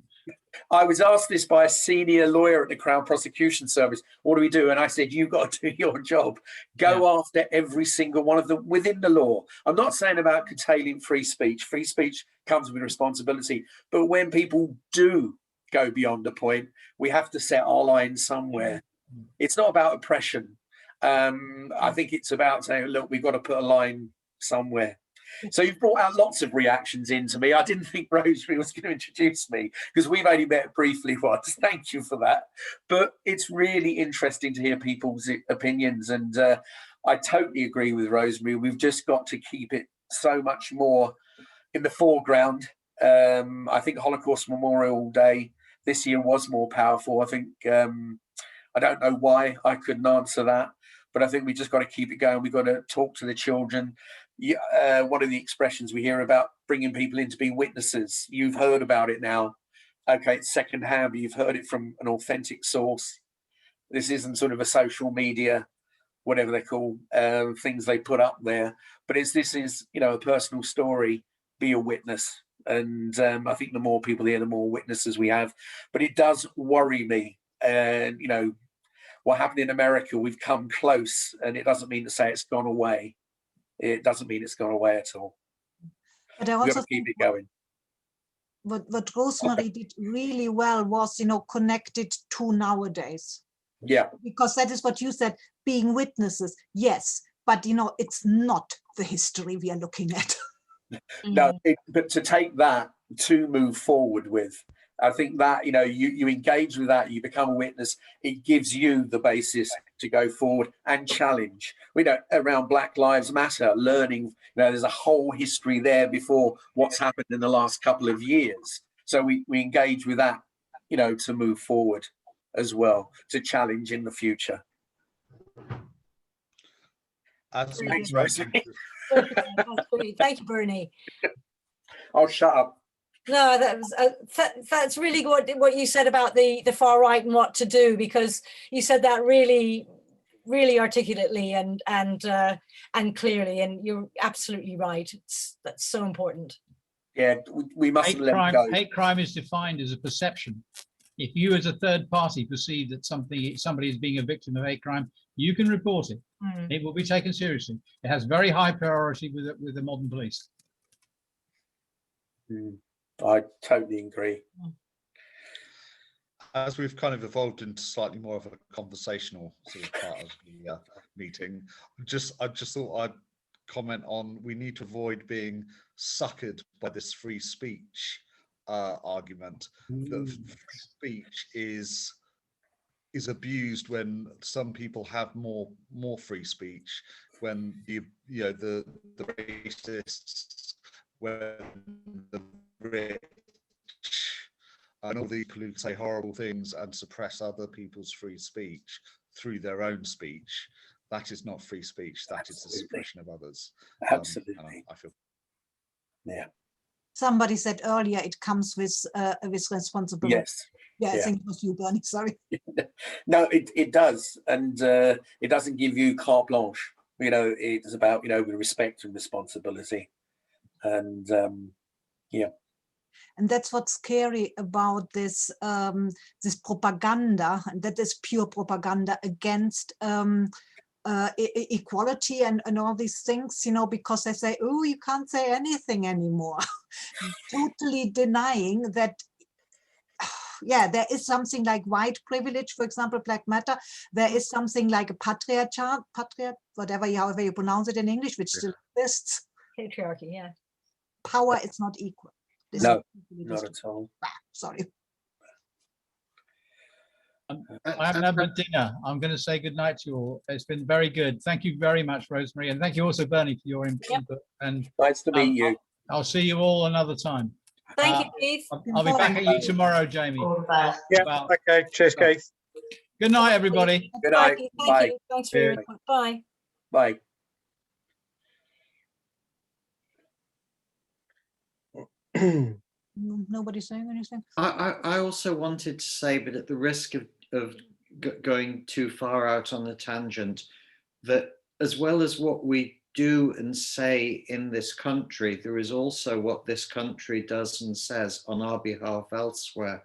I was asked this by a senior lawyer at the Crown Prosecution Service. What do we do? And I said, you've got to do your job. Go after every single one of them within the law. I'm not saying about curtailing free speech. Free speech comes with responsibility. But when people do go beyond a point, we have to set our line somewhere. It's not about oppression. I think it's about saying, look, we've got to put a line somewhere. So you've brought out lots of reactions into me. I didn't think Rosemary was going to introduce me because we've only met briefly once. Thank you for that. But it's really interesting to hear people's opinions. And I totally agree with Rosemary. We've just got to keep it so much more in the foreground. I think Holocaust Memorial Day this year was more powerful. I think, I don't know why, I couldn't answer that, but I think we just got to keep it going. We've got to talk to the children. One of the expressions we hear about bringing people in to be witnesses, you've heard about it now. Okay, it's secondhand, but you've heard it from an authentic source. This isn't sort of a social media, whatever they call things they put up there, but this is, you know, a personal story. Be a witness. And I think the more people here, the more witnesses we have. But it does worry me. And, you know, what happened in America, we've come close, and it doesn't mean to say it's gone away. It doesn't mean it's gone away at all. But I We've also got to keep think it going. what Rosemary did really well was, you know, connected to nowadays. Yeah. Because that is what you said, being witnesses, yes, but you know, it's not the history we are looking at. No, but to take that to move forward with, I think that, you know, you engage with that, you become a witness, it gives you the basis to go forward and challenge. We know around Black Lives Matter, learning, you know, there's a whole history there before what's happened in the last couple of years. So we engage with that, you know, to move forward as well, to challenge in the future. Thanks, Rosemary. Thank you, Bernie. I'll shut up. No, that was that's really good what you said about the far right and what to do, because you said that really articulately and clearly, and you're absolutely right. That's so important. Yeah, we mustn't let it go. Hate crime is defined as a perception. If you as a third party perceive that somebody is being a victim of hate crime, you can report it. It will be taken seriously. It has very high priority with the modern police. I totally agree. As we've kind of evolved into slightly more of a conversational sort of part of the meeting, I just thought I'd comment on, we need to avoid being suckered by this free speech argument. That free speech is abused when some people have more free speech, when the racists, when the rich, and all these people who say horrible things and suppress other people's free speech through their own speech. That is not free speech. That is the suppression of others. Absolutely. I feel. Yeah. Somebody said earlier it comes with responsibility. Yes. Yeah, I think it was you, Bernie. Sorry. No, it does, and it doesn't give you carte blanche. You know, it's about, you know, respect and responsibility, and yeah. And that's what's scary about this this propaganda, and that is pure propaganda against equality and all these things, you know, because they say, oh, you can't say anything anymore, totally denying that. Yeah, there is something like white privilege, for example, Black Matter. There is something like a patriarchy, however you pronounce it in English, which still exists. Patriarchy, yeah. Power is not equal. No, not at all. Sorry. I haven't had my dinner. I'm going to say good night to you all. It's been very good. Thank you very much, Rosemary, and thank you also, Bernie, for your input. And nice to meet you. I'll see you all another time. Thank you, Keith. I'll be back at you tomorrow, Jamie. Yeah. Okay. Cheers, Keith. Good night, everybody. Good night. Thank you. Thanks for your input. Bye. Bye. Nobody's saying anything. I also wanted to say, but at the risk of going too far out on a tangent, that as well as what we do and say in this country, there is also what this country does and says on our behalf elsewhere.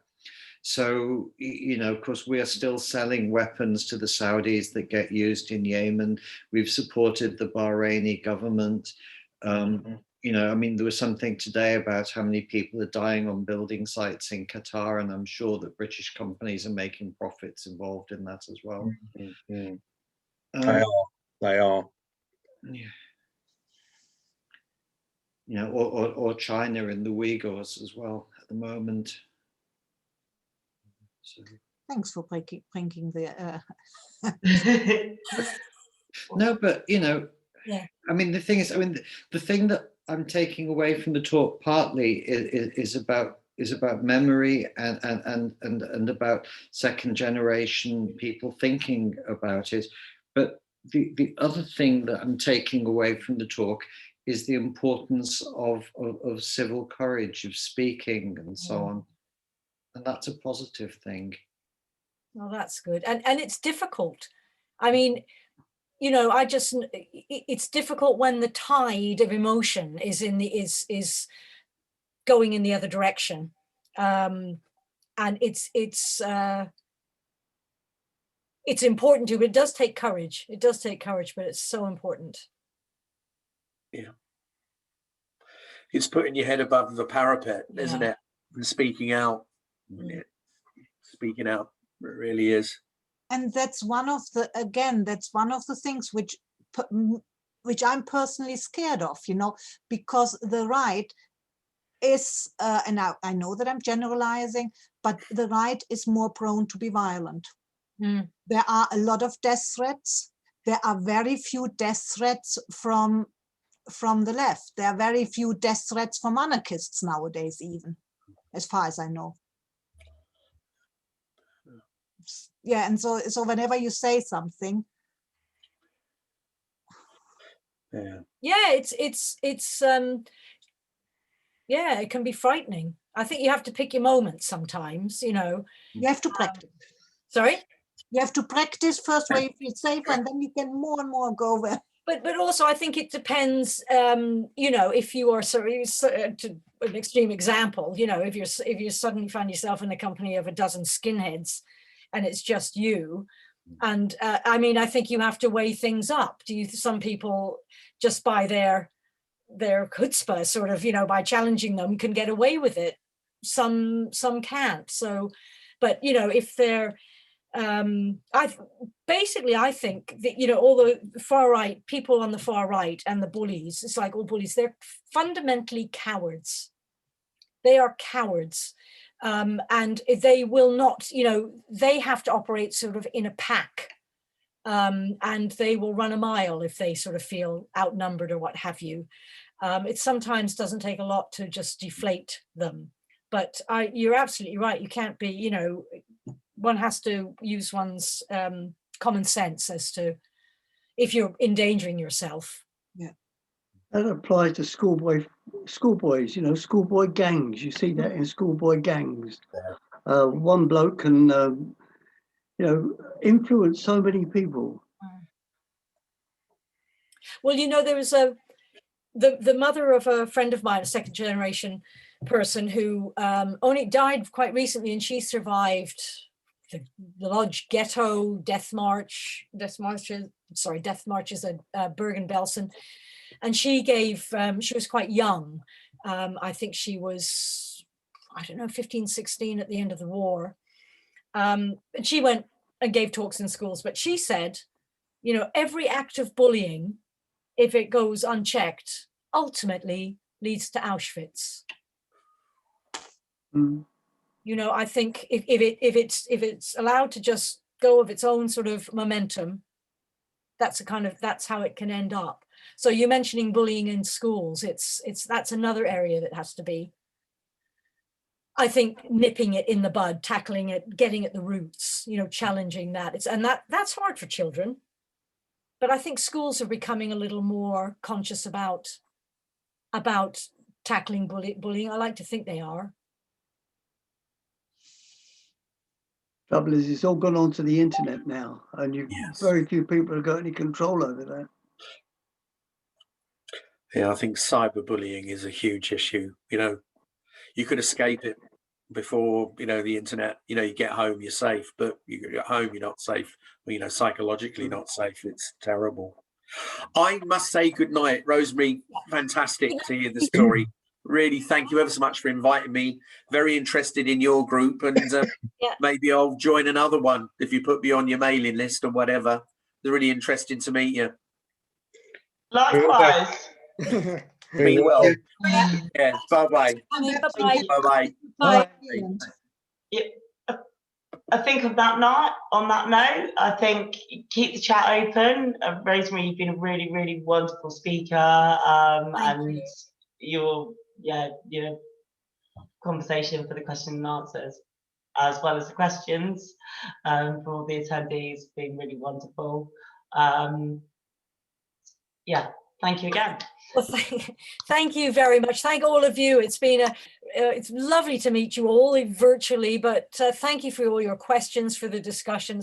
So, you know, of course, we are still selling weapons to the Saudis that get used in Yemen. We've supported the Bahraini government. You know, I mean, there was something today about how many people are dying on building sites in Qatar, and I'm sure that British companies are making profits involved in that as well. They are. Yeah. You know, or China in the Uyghurs as well at the moment. So. Thanks for bringing the. No, but you know, Yeah. I mean, the thing is, I mean, the thing that I'm taking away from the talk partly is about memory and about second generation people thinking about it. But the other thing that I'm taking away from the talk is the importance of civil courage, of speaking and so on. And that's a positive thing. Well, that's good. And it's difficult. I mean, you know, it's difficult when the tide of emotion is is going in the other direction. And it's important to, but it does take courage. It does take courage, but it's so important. Yeah. It's putting your head above the parapet, isn't it? And speaking out. Speaking out, it really is. And that's one of the, again, that's one of the things which I'm personally scared of, you know, because the right is, and I know that I'm generalizing, but the right is more prone to be violent. There are a lot of death threats. There are very few death threats from the left. There are very few death threats from anarchists nowadays, even, as far as I know. Yeah, and so whenever you say something, yeah, it can be frightening. I think you have to pick your moments sometimes, you know. You have to practice. Sorry? You have to practice first where you feel safe, and then you can more and more go where. But also I think it depends, you know, if you are, sorry, to an extreme example, you know, if you suddenly find yourself in the company of a dozen skinheads and it's just you, and I mean, I think you have to weigh things up. Some people just by their chutzpah, sort of, you know, by challenging them, can get away with it. Some can't. So, but you know, if they're I think that, you know, all the far right people on the far right and the bullies, it's like all bullies, they're fundamentally cowards. They are cowards. And they will not, you know, they have to operate sort of in a pack. And they will run a mile if they sort of feel outnumbered or what have you. It sometimes doesn't take a lot to just deflate them. But you're absolutely right. You can't be, you know, one has to use one's common sense as to if you're endangering yourself. Yeah. That applies to schoolboys, you know, schoolboy gangs. You see that in schoolboy gangs. One bloke can, you know, influence so many people. Well, you know, there was the mother of a friend of mine, a second generation person who only died quite recently, and she survived the Lodge Ghetto death marches at Bergen-Belsen, and she gave, she was quite young. I think she was, I don't know, 15, 16 at the end of the war. And she went and gave talks in schools, but she said, you know, every act of bullying, if it goes unchecked, ultimately leads to Auschwitz. You know, I think if it's allowed to just go of its own sort of momentum, that's how it can end up. So you're mentioning bullying in schools. That's another area that has to be, I think, nipping it in the bud, tackling it, getting at the roots, you know, challenging that. That's hard for children. But I think schools are becoming a little more conscious about tackling bullying. I like to think they are. Trouble is, it's all gone onto the internet now, and very few people have got any control over that. Yeah, I think cyberbullying is a huge issue. You know, you could escape it before, you know, the internet. You know, you get home, you're safe, but you get home, you're not safe. Well, you know, psychologically not safe. It's terrible. I must say good night, Rosemary. Fantastic to hear the story. Really, thank you ever so much for inviting me. Very interested in your group, and maybe I'll join another one if you put me on your mailing list or whatever. They're really interesting to meet you. Likewise. Be well. Yeah. Bye-bye. Bye-bye. Bye-bye. Bye. Yeah. I think on that note, I think keep the chat open. Rosemary, you've been a really, really wonderful speaker, and your conversation for the question and answers, as well as the questions for all the attendees, been really wonderful. Yeah, thank you again. Well, thank you very much. Thank all of you. It's been it's lovely to meet you all virtually, but thank you for all your questions, for the discussion.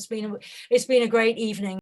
It's been a great evening.